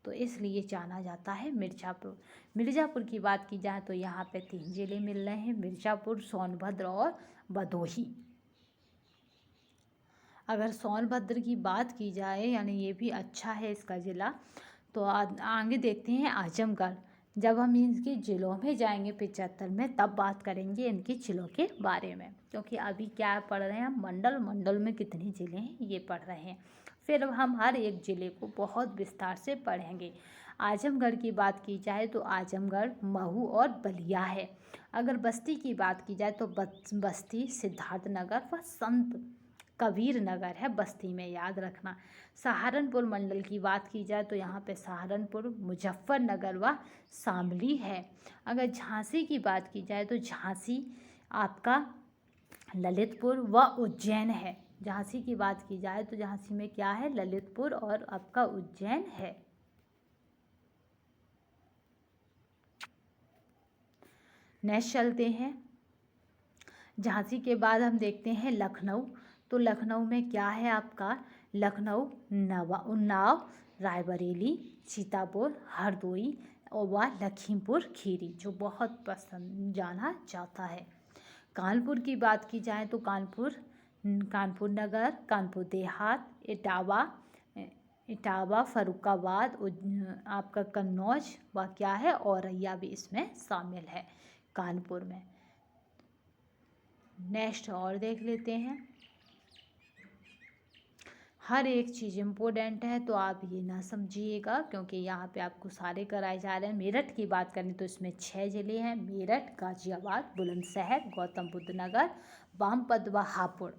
तो इसलिए जाना जाता है मिर्ज़ापुर। मिर्ज़ापुर की बात की जाए तो यहाँ पे 3 जिले मिल रहे हैं, मिर्ज़ापुर, सोनभद्र और भदोही। अगर सोनभद्र की बात की जाए यानी ये भी अच्छा है इसका ज़िला, तो आगे देखते हैं आजमगढ़। जब हम इनके ज़िलों में जाएंगे 75 में, तब बात करेंगे इनके ज़िलों के बारे में, क्योंकि अभी क्या पढ़ रहे हैं हम, मंडल में कितने ज़िले हैं ये पढ़ रहे हैं। फिर हम हर एक ज़िले को बहुत विस्तार से पढ़ेंगे। आजमगढ़ की बात की जाए तो आजमगढ़, महू और बलिया है। अगर बस्ती की बात की जाए तो बस्ती, सिद्धार्थनगर व संत कबीर नगर है बस्ती में, याद रखना। सहारनपुर मंडल की बात की जाए तो यहाँ पे सहारनपुर, मुजफ्फरनगर व शामली है। अगर झांसी की बात की जाए तो झांसी आपका ललितपुर व उज्जैन है। झांसी की बात की जाए तो झांसी में क्या है, ललितपुर और आपका उज्जैन है। नेक्स्ट चलते हैं, झांसी के बाद हम देखते हैं लखनऊ। तो लखनऊ में क्या है आपका, लखनऊ, उन्नाव, रायबरेली, सीतापुर, हरदोई और व लखीमपुर खीरी, जो बहुत पसंद जाना जाता है। कानपुर की बात की जाए तो कानपुर, कानपुर नगर, कानपुर देहात, इटावा, फरुखाबाद, आपका कन्नौज व क्या है, औरैया भी इसमें शामिल है कानपुर में। नेक्स्ट और देख लेते हैं। हर एक चीज़ इम्पोर्टेंट है, तो आप ये ना समझिएगा क्योंकि यहाँ पे आपको सारे कराए जा रहे हैं। मेरठ की बात करें तो इसमें 6 जिले हैं, मेरठ, गाजियाबाद, बुलंदशहर, गौतम बुद्ध नगर, बामपत व हापुड़।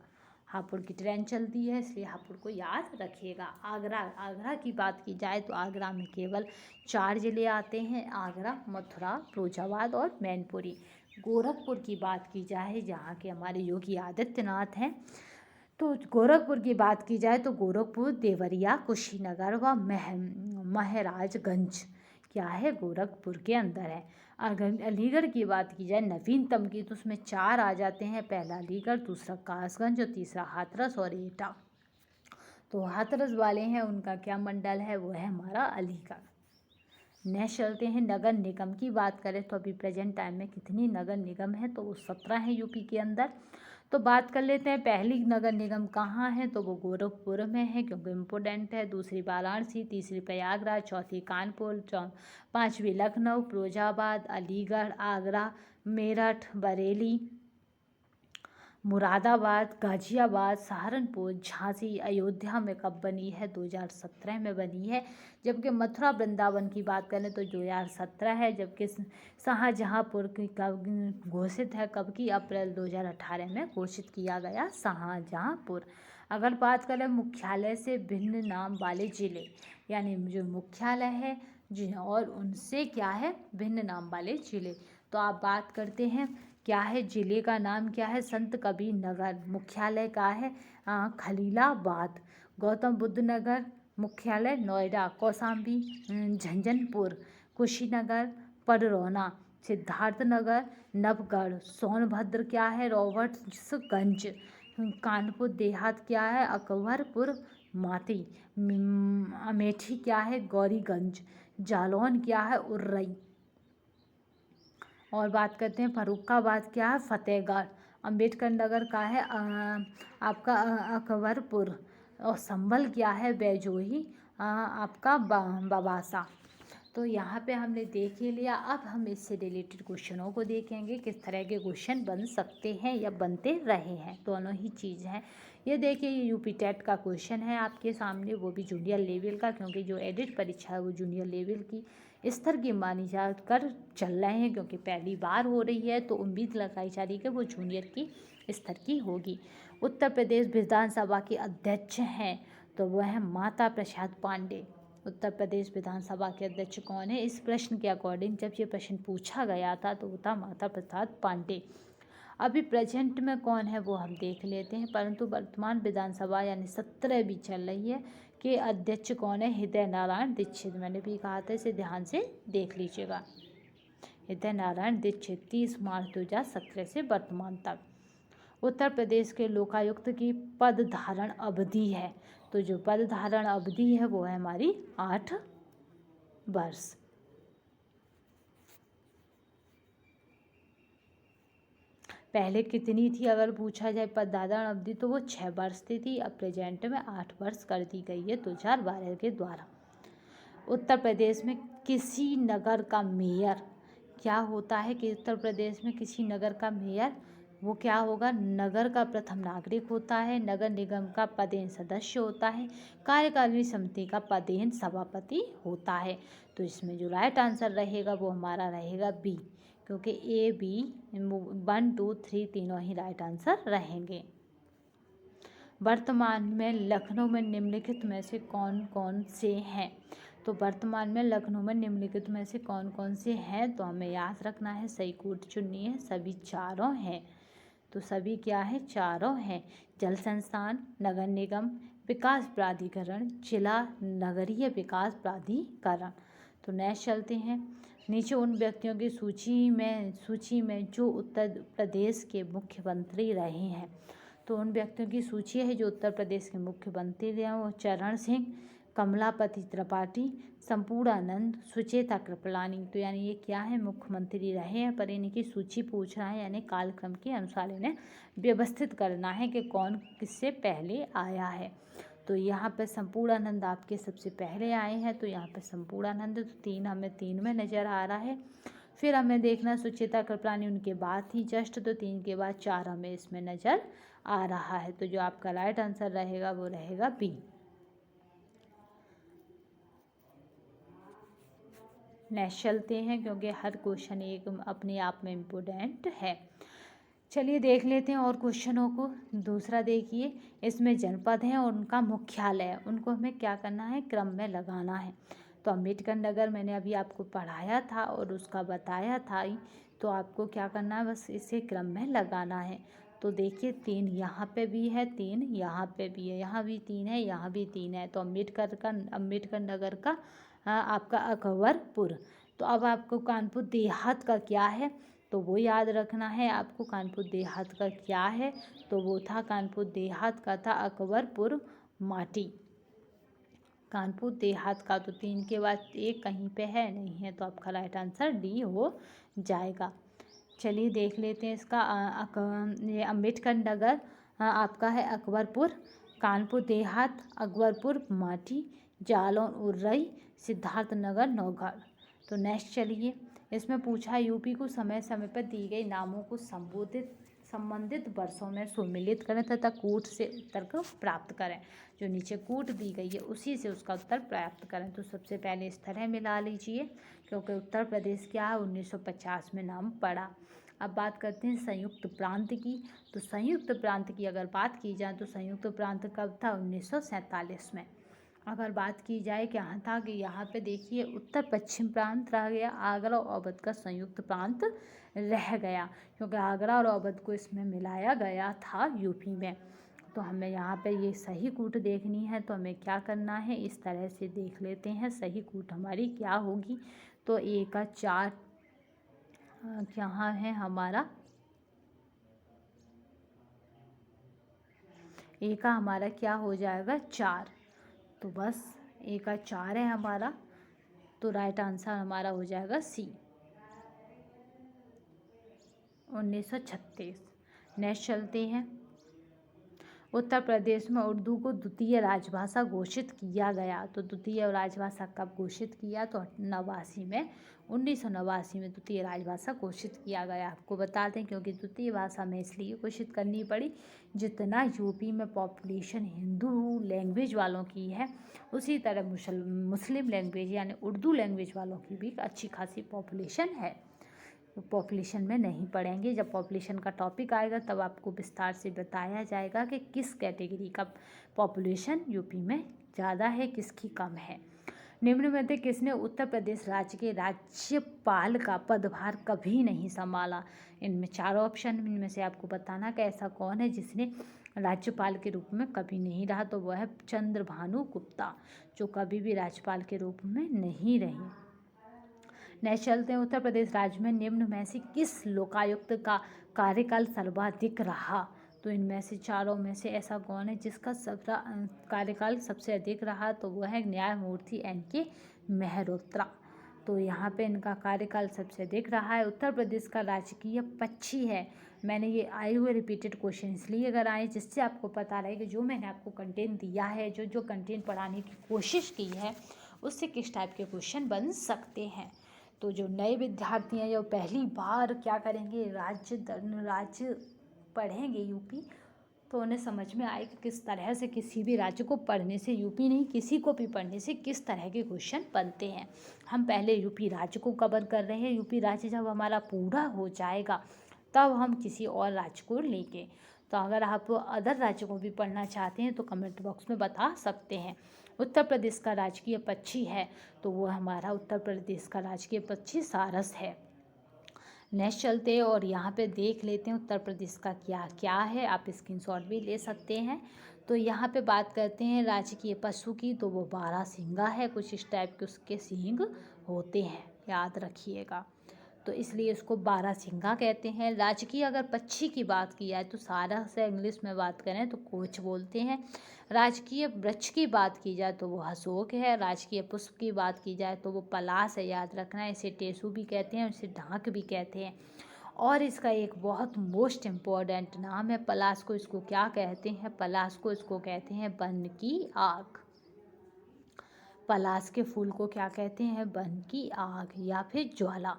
हापुड़ की ट्रेन चलती है इसलिए हापुड़ को याद रखिएगा। आगरा की बात की जाए तो आगरा में केवल 4 जिले आते हैं, आगरा, मथुरा, फिरोजाबाद और मैनपुरी। गोरखपुर की बात की जाए जहाँ के हमारे योगी आदित्यनाथ हैं, तो गोरखपुर की बात की जाए तो गोरखपुर, देवरिया, कुशीनगर व महाराजगंज क्या है, गोरखपुर के अंदर है। अगर अलीगढ़ की बात की जाए नवीनतम की, तो उसमें 4 आ जाते हैं, पहला अलीगढ़, दूसरा कासगंज और तीसरा हाथरस और एटा। तो हाथरस वाले हैं उनका क्या मंडल है, वो है हमारा अलीगढ़। नेक्स्ट चलते हैं नगर निगम की बात करें तो अभी प्रेजेंट टाइम में कितनी नगर निगम है, तो वो 17 है यूपी के अंदर। तो बात कर लेते हैं पहली नगर निगम कहाँ है, तो वो गोरखपुर में है क्योंकि इम्पोर्टेंट है। दूसरी वाराणसी, तीसरी प्रयागराज, चौथी कानपुर, 5वीं लखनऊ, फिरोजाबाद, अलीगढ़, आगरा, मेरठ, बरेली, मुरादाबाद, गाजियाबाद, सहारनपुर, झांसी। अयोध्या में कब बनी है, 2017 में बनी है। जबकि मथुरा वृंदावन की बात करें तो 2017 है, जबकि शाहजहाँपुर की कब घोषित है, कब की, अप्रैल 2018 में घोषित किया गया शाहजहाँपुर। अगर बात करें मुख्यालय से भिन्न नाम वाले ज़िले, यानी जो मुख्यालय है जी और उनसे क्या है भिन्न नाम वाले ज़िले, तो आप बात करते हैं क्या है, ज़िले का नाम क्या है, संत कबीर नगर। मुख्यालय का है खलीलाबाद। गौतम बुद्ध नगर मुख्यालय नोएडा, कौशाम्बी झंझनपुर, कुशीनगर पडरौना, सिद्धार्थ नगर नवगढ़, सोनभद्र क्या है रॉबर्ट्सगंज, कानपुर देहात क्या है अकबरपुर माती, अमेठी क्या है गौरीगंज, जालौन क्या है उर्रई। और बात करते हैं फर्रुखाबाद क्या है फतेहगढ़, अम्बेडकर नगर का है आपका अकबरपुर, और संभल क्या है बैजोही आपका बवासा। तो यहाँ पे हमने देख ही लिया। अब हम इससे रिलेटेड क्वेश्चनों को देखेंगे, किस तरह के क्वेश्चन बन सकते हैं या बनते रहे हैं, दोनों ही चीज़ हैं। ये देखिए ये यूपी टेट का क्वेश्चन है आपके सामने, वो भी जूनियर लेवल का, क्योंकि जो एडिट परीक्षा है वो जूनियर लेवल की स्तर की मानी जा कर चल रहे हैं, क्योंकि पहली बार हो रही है तो उम्मीद लगाई जा रही है कि वो जूनियर की स्तर की होगी। उत्तर प्रदेश विधानसभा के अध्यक्ष हैं तो वह है माता प्रसाद पांडे। उत्तर प्रदेश विधानसभा के अध्यक्ष कौन है? इस प्रश्न के अकॉर्डिंग जब ये प्रश्न पूछा गया था तो वो था माता प्रसाद पांडे। अभी प्रेजेंट में कौन है वो हम देख लेते हैं, परंतु वर्तमान विधानसभा यानी 17 भी चल रही है कि अध्यक्ष कौन है? हृदय नारायण दीक्षित। मैंने भी कहा था, इसे ध्यान से देख लीजिएगा। हृदय नारायण दीक्षित 30 मार्च 2017 से वर्तमान तक। उत्तर प्रदेश के लोकायुक्त की पद धारण अवधि है, तो जो पद धारण अवधि है वो है हमारी 8 वर्ष। पहले कितनी थी अगर पूछा जाए पद धारण अवधि, तो वो 6 वर्ष की थी। अब प्रेजेंट में 8 वर्ष कर दी गई है 2012 के द्वारा। उत्तर प्रदेश में किसी नगर का मेयर क्या होता है? कि उत्तर प्रदेश में किसी नगर का मेयर वो क्या होगा? नगर का प्रथम नागरिक होता है, नगर निगम का पदेन सदस्य होता है, कार्यकारिणी समिति का पदेन सभापति होता है। तो इसमें जो राइट आंसर रहेगा वो हमारा रहेगा बी, क्योंकि ए बी 1 2 3 तीनों ही राइट आंसर रहेंगे। वर्तमान में लखनऊ में निम्नलिखित में से कौन कौन से हैं? तो वर्तमान में लखनऊ में निम्नलिखित में से कौन कौन से हैं? तो हमें याद रखना है, सही कोड चुननी है, सभी चारों हैं। तो सभी क्या है? चारों हैं। जल संस्थान, नगर निगम, विकास प्राधिकरण, जिला नगरीय विकास प्राधिकरण। तो नेक्स्ट चलते हैं। नीचे उन व्यक्तियों की सूची में जो उत्तर प्रदेश के मुख्यमंत्री रहे हैं। तो उन व्यक्तियों की सूची है जो उत्तर प्रदेश के मुख्यमंत्री रहे हैं, वो चरण सिंह, कमलापति त्रिपाठी, संपूर्णानंद, सुचेता कृपलानी। तो यानी ये क्या है? मुख्यमंत्री रहे हैं, पर इनकी सूची पूछ रहा है, यानी कालक्रम के अनुसार इन्हें व्यवस्थित करना है कि कौन किससे पहले आया है। तो यहाँ पे संपूर्णानंद आपके सबसे पहले आए हैं, तो यहाँ पे संपूर्णानंद, तो 3 हमें 3 में नज़र आ रहा है। फिर हमें देखना सुचेता कृपलानी उनके बाद ही जस्ट, तो 3 के बाद 4 हमें इसमें नज़र आ रहा है। तो जो आपका राइट आंसर रहेगा वो रहेगा बी। नेक्स्ट चलते हैं, क्योंकि हर क्वेश्चन एक अपने आप में इम्पोर्टेंट है। चलिए देख लेते हैं और क्वेश्चनों को। दूसरा देखिए, इसमें जनपद हैं और उनका मुख्यालय है, उनको हमें क्या करना है? क्रम में लगाना है। तो अम्बेडकर नगर मैंने अभी आपको पढ़ाया था और उसका बताया था ही, तो आपको क्या करना है? बस इसे क्रम में लगाना है। तो देखिए 3 यहाँ पे भी है, 3 यहाँ पे भी है, यहाँ भी 3 है, यहाँ भी 3 है। तो अम्बेडकर नगर का आपका अकबरपुर। तो अब आपको कानपुर देहात का क्या है? तो वो याद रखना है आपको। कानपुर देहात का क्या है? तो वो था, कानपुर देहात का था अकबरपुर माटी। कानपुर देहात का। तो 3 के बाद 1 कहीं पे है नहीं है, तो आपका राइट आंसर डी हो जाएगा। चलिए देख लेते हैं इसका। ये अम्बेडकर नगर आपका है अकबरपुर, कानपुर देहात अकबरपुर माटी, जालौन उर्रई, सिद्धार्थ नगर नौगढ़। तो नेक्स्ट चलिए, इसमें पूछा यूपी को समय समय पर दी गई नामों को संबंधित वर्षों में सुमिलित करें तथा कूट से उत्तर को प्राप्त करें। जो नीचे कूट दी गई है उसी से उसका उत्तर प्राप्त करें। तो सबसे पहले इस तरह मिला लीजिए, क्योंकि उत्तर प्रदेश क्या है 1950 में नाम पड़ा। अब बात करते हैं संयुक्त प्रांत की। तो संयुक्त प्रांत की अगर बात की जाए तो संयुक्त प्रांत कब था? 1947 में। अगर बात की जाए क्या था कि यहाँ पे देखिए उत्तर पश्चिम प्रांत रह गया, आगरा और अवध का संयुक्त प्रांत रह गया, क्योंकि आगरा और अवध को इसमें मिलाया गया था यूपी में। तो हमें यहाँ पे ये सही कूट देखनी है, तो हमें क्या करना है, इस तरह से देख लेते हैं सही कूट हमारी क्या होगी। तो ए का 4 यहाँ है हमारा, ए का हमारा क्या हो जाएगा 4, तो बस ए का 4 है हमारा, तो राइट आंसर हमारा हो जाएगा सी 1936। नेक्स्ट चलते हैं। उत्तर प्रदेश में उर्दू को द्वितीय राजभाषा घोषित किया गया। तो द्वितीय राजभाषा कब घोषित किया, तो 1989 में द्वितीय राजभाषा घोषित किया गया। आपको बता दें क्योंकि द्वितीय भाषा में इसलिए घोषित करनी पड़ी, जितना यूपी में पॉपुलेशन हिंदू लैंग्वेज वालों की है, उसी तरह मुस्लिम लैंग्वेज यानी उर्दू लैंग्वेज वालों की भी अच्छी खासी पॉपुलेशन है। पॉपुलेशन में नहीं पढ़ेंगे, जब पॉपुलेशन का टॉपिक आएगा तब आपको विस्तार से बताया जाएगा कि किस कैटेगरी का पॉपुलेशन यूपी में ज़्यादा है, किसकी कम है। निम्न में से किसने उत्तर प्रदेश राज्य के राज्यपाल का पदभार कभी नहीं संभाला। इनमें 4 ऑप्शन, इनमें से आपको बताना कि ऐसा कौन है जिसने राज्यपाल के रूप में कभी नहीं रहा, तो वह है चंद्रभानु गुप्ता, जो कभी भी राज्यपाल के रूप में नहीं रहे। नेक्स्ट चलते हैं। उत्तर प्रदेश राज्य में निम्न में से किस लोकायुक्त का कार्यकाल सर्वाधिक रहा। तो इनमें से चारों में से ऐसा कौन है जिसका कार्यकाल सबसे अधिक रहा, तो वह है न्यायमूर्ति NK मेहरोत्रा। तो यहाँ पे इनका कार्यकाल सबसे अधिक रहा है। उत्तर प्रदेश का राजकीय पक्षी है। मैंने ये आए हुए रिपीटेड क्वेश्चन इसलिए अगर आए जिससे आपको पता रहे कि जो मैंने आपको कंटेंट दिया है, जो कंटेंट पढ़ाने की कोशिश की है, उससे किस टाइप के क्वेश्चन बन सकते हैं। तो जो नए विद्यार्थी हैं, जो पहली बार क्या करेंगे, राज्य पढ़ेंगे यूपी, तो उन्हें समझ में आए कि किस तरह से किसी भी राज्य को पढ़ने से, यूपी नहीं किसी को भी पढ़ने से किस तरह के क्वेश्चन बनते हैं। हम पहले यूपी राज्य को कवर कर रहे हैं। यूपी राज्य जब हमारा पूरा हो जाएगा तब हम किसी और राज्य को लेंगे। तो अगर आप अदर राज्यों को भी पढ़ना चाहते हैं तो कमेंट बॉक्स में बता सकते हैं। उत्तर प्रदेश का राजकीय पक्षी है, तो वो हमारा उत्तर प्रदेश का राजकीय पक्षी सारस है। नेक्स्ट चलते हैं और यहाँ पे देख लेते हैं उत्तर प्रदेश का क्या क्या है। आप स्क्रीनशॉट भी ले सकते हैं। तो यहाँ पे बात करते हैं राजकीय पशु की, तो वो 12 सींगा है। कुछ इस टाइप के उसके सींग होते हैं, याद रखिएगा, तो इसलिए इसको 12 सींगा कहते हैं। राजकीय अगर पक्षी की बात की जाए तो सारा से इंग्लिश में बात करें तो कोच बोलते हैं। राजकीय वृक्ष की बात की जाए तो वो अशोक है। राजकीय पुष्प की बात की जाए तो वो पलाश है, याद रखना है। इसे टेसू भी कहते हैं, इसे ढाक भी कहते हैं। और इसका एक बहुत मोस्ट इम्पॉर्टेंट नाम है पलाश को। इसको क्या कहते हैं, पलाश को इसको कहते हैं वन की आग। पलाश के फूल को क्या कहते हैं, वन की आग या फिर ज्वाला,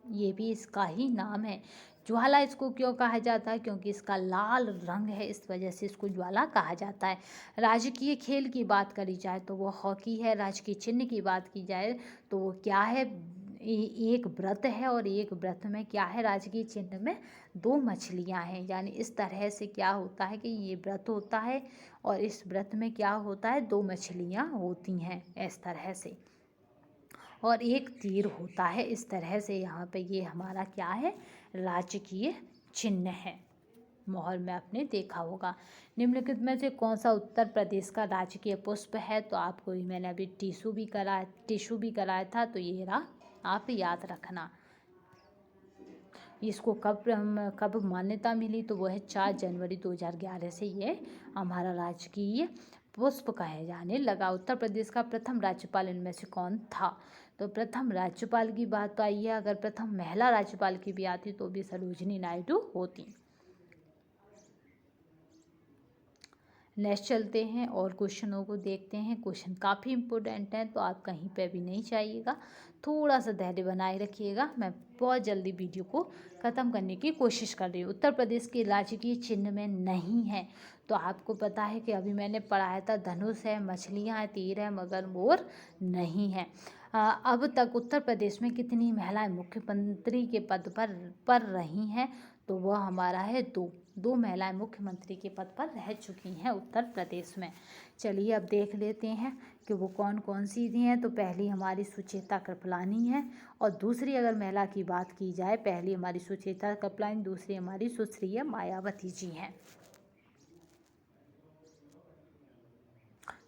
ये भी इसका ही नाम है। ज्वाला इसको क्यों कहा जाता है, क्योंकि इसका लाल रंग है, इस वजह से इसको ज्वाला कहा जाता है। राजकीय खेल की बात करी जाए तो वो हॉकी है। राजकीय चिन्ह की बात की जाए तो वो क्या है, एक व्रत है। और एक व्रत में क्या है, राजकीय चिन्ह में 2 मछलियां हैं। यानी इस तरह से क्या होता है कि ये व्रत होता है और इस व्रत में क्या होता है, 2 मछलियां होती हैं इस तरह से, और एक तीर होता है इस तरह से। यहाँ पे ये हमारा क्या है, राजकीय चिन्ह है। मोहर में आपने देखा होगा। निम्नलिखित में से कौन सा उत्तर प्रदेश का राजकीय पुष्प है, तो आपको मैंने अभी टिशू भी कराया था, तो ये रहा, आप याद रखना। इसको कब मान्यता मिली, तो वो है 4 जनवरी 2011 से ये हमारा राजकीय पुष्प कहे जाने लगा। उत्तर प्रदेश का प्रथम राज्यपाल इनमें से कौन था, तो प्रथम राज्यपाल की बात तो आई है। अगर प्रथम महिला राज्यपाल की भी आती तो भी सरोजिनी नायडू होती। नेक्स्ट चलते हैं और क्वेश्चनों को देखते हैं। क्वेश्चन काफ़ी इंपॉर्टेंट हैं, तो आप कहीं पे भी नहीं जाइएगा, थोड़ा सा धैर्य बनाए रखिएगा। मैं बहुत जल्दी वीडियो को ख़त्म करने की कोशिश कर रही हूँ। उत्तर प्रदेश के राजकीय चिन्ह में नहीं है, तो आपको पता है कि अभी मैंने पढ़ाया था, धनुष है, मछलियाँ हैं, तीर है, मगर मोर नहीं है। अब तक उत्तर प्रदेश में कितनी महिलाएं मुख्यमंत्री के पद पर रही हैं, तो वह हमारा है 2 महिलाएं मुख्यमंत्री के पद पर रह चुकी हैं उत्तर प्रदेश में। चलिए अब देख लेते हैं कि वो कौन कौन सी थी हैं। तो पहली हमारी सुचेता कृपलानी है, और दूसरी अगर महिला की बात की जाए, पहली हमारी सुचेता कृपलानी, दूसरी हमारी सुश्री मायावती जी हैं।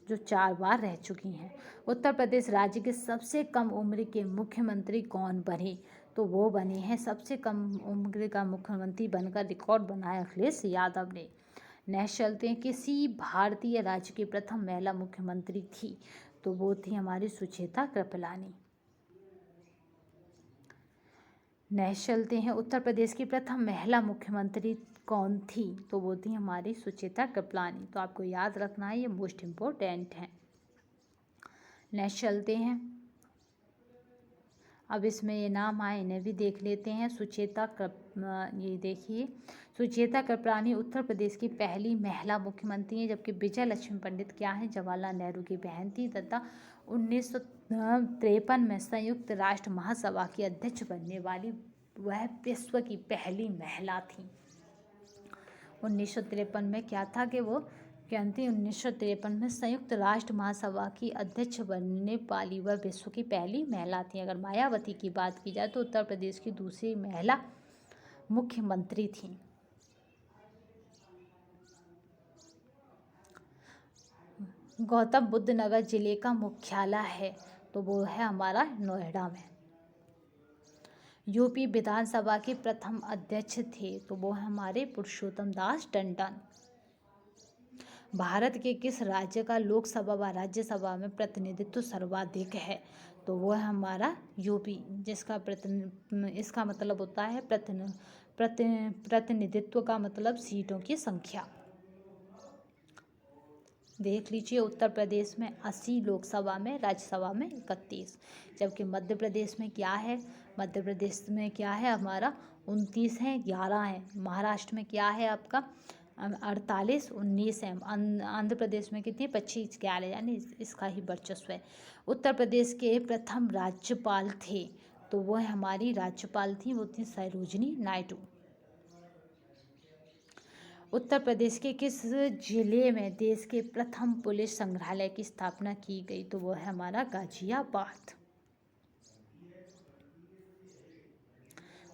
जो 4 बार रह चुकी हैं। उत्तर प्रदेश राज्य के सबसे कम उम्र के मुख्यमंत्री कौन बने? तो वो बने हैं, सबसे कम उम्र का मुख्यमंत्री बनकर रिकॉर्ड बनाया अखिलेश यादव ने। नेक्स्ट चलते हैं, किसी भारतीय राज्य की प्रथम महिला मुख्यमंत्री थी? तो वो थी हमारी सुचेता कृपलानी। नेक्स्ट चलते हैं, उत्तर प्रदेश की प्रथम महिला मुख्यमंत्री कौन थी? तो वो थी हमारी सुचेता कृपलानी। तो आपको याद रखना है, ये मोस्ट इम्पोर्टेंट है। नेक्स्ट चलते हैं, अब इसमें ये नाम आए इन्हें भी देख लेते हैं। ये देखिए, सुचेता कृपलानी उत्तर प्रदेश की पहली महिला मुख्यमंत्री हैं, जबकि विजय लक्ष्मी पंडित क्या हैं? जवाहरलाल नेहरू की बहन थी तथा 1953 में संयुक्त राष्ट्र महासभा की अध्यक्ष बनने वाली वह विश्व की पहली महिला थी। 1953 में क्या था कि वो क्या थी? 1953 में संयुक्त राष्ट्र महासभा की अध्यक्ष बनने वाली वह विश्व की पहली महिला थी। अगर मायावती की बात की जाए तो उत्तर प्रदेश की दूसरी महिला मुख्यमंत्री थी। गौतम बुद्ध नगर जिले का मुख्यालय है? तो वो है हमारा नोएडा में। यूपी विधानसभा के प्रथम अध्यक्ष थे? तो वो हमारे पुरुषोत्तम दास टंडन। भारत के किस राज्य का लोकसभा व राज्यसभा में प्रतिनिधित्व सर्वाधिक है? तो वो है हमारा यूपी, जिसका इसका मतलब होता है प्रतिनिधित्व का मतलब सीटों की संख्या। देख लीजिए, उत्तर प्रदेश में 80 लोकसभा में, राज्यसभा में 31, जबकि मध्य प्रदेश में क्या है? मध्य प्रदेश में क्या है हमारा? 29 है, 11 है। महाराष्ट्र में क्या है आपका? 48, 19 है। आंध्र प्रदेश में कितनी? 25, 11, यानी इसका ही वर्चस्व है। उत्तर प्रदेश के प्रथम राज्यपाल थे? तो वो हमारी राज्यपाल थी, वो थी सरोजिनी नायडू। उत्तर प्रदेश के किस जिले में देश के प्रथम पुलिस संग्रहालय की स्थापना की गई? तो वो है हमारा गाजियाबाद।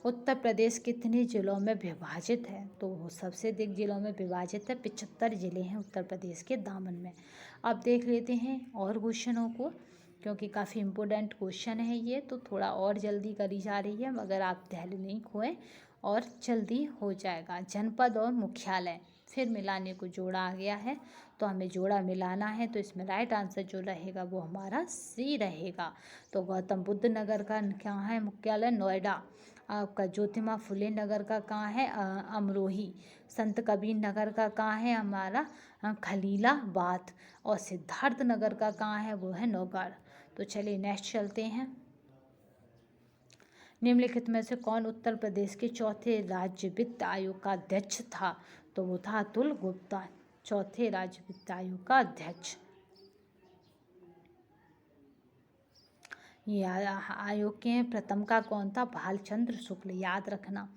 उत्तर प्रदेश कितने जिलों में विभाजित है? तो वो सबसे अधिक जिलों में विभाजित है, 75 जिले हैं उत्तर प्रदेश के दामन में। अब देख लेते हैं और क्वेश्चनों को, क्योंकि काफ़ी इम्पोर्टेंट क्वेश्चन है ये, तो थोड़ा और जल्दी करी जा रही है, मगर आप धैर्य नहीं खोएं और जल्दी हो जाएगा। जनपद और मुख्यालय फिर मिलाने को जोड़ा आ गया है, तो हमें जोड़ा मिलाना है, तो इसमें राइट आंसर जो रहेगा वो हमारा सी रहेगा। तो गौतम बुद्ध नगर का क्या है मुख्यालय? नोएडा। आपका ज्योतिबा फुले नगर का कहाँ है? अमरोही। संत कबीर नगर का कहाँ है? हमारा खलीलाबाद। और सिद्धार्थ नगर का कहाँ है? वो है नौगढ़। तो चलिए नेक्स्ट चलते हैं। निम्नलिखित में से कौन उत्तर प्रदेश के चौथे राज्य वित्त आयोग का अध्यक्ष था? तो वो था अतुल गुप्ता, चौथे राज्य वित्त आयोग का अध्यक्ष। ये आयोग के प्रथम का कौन था? भालचंद्र शुक्ल, याद रखना।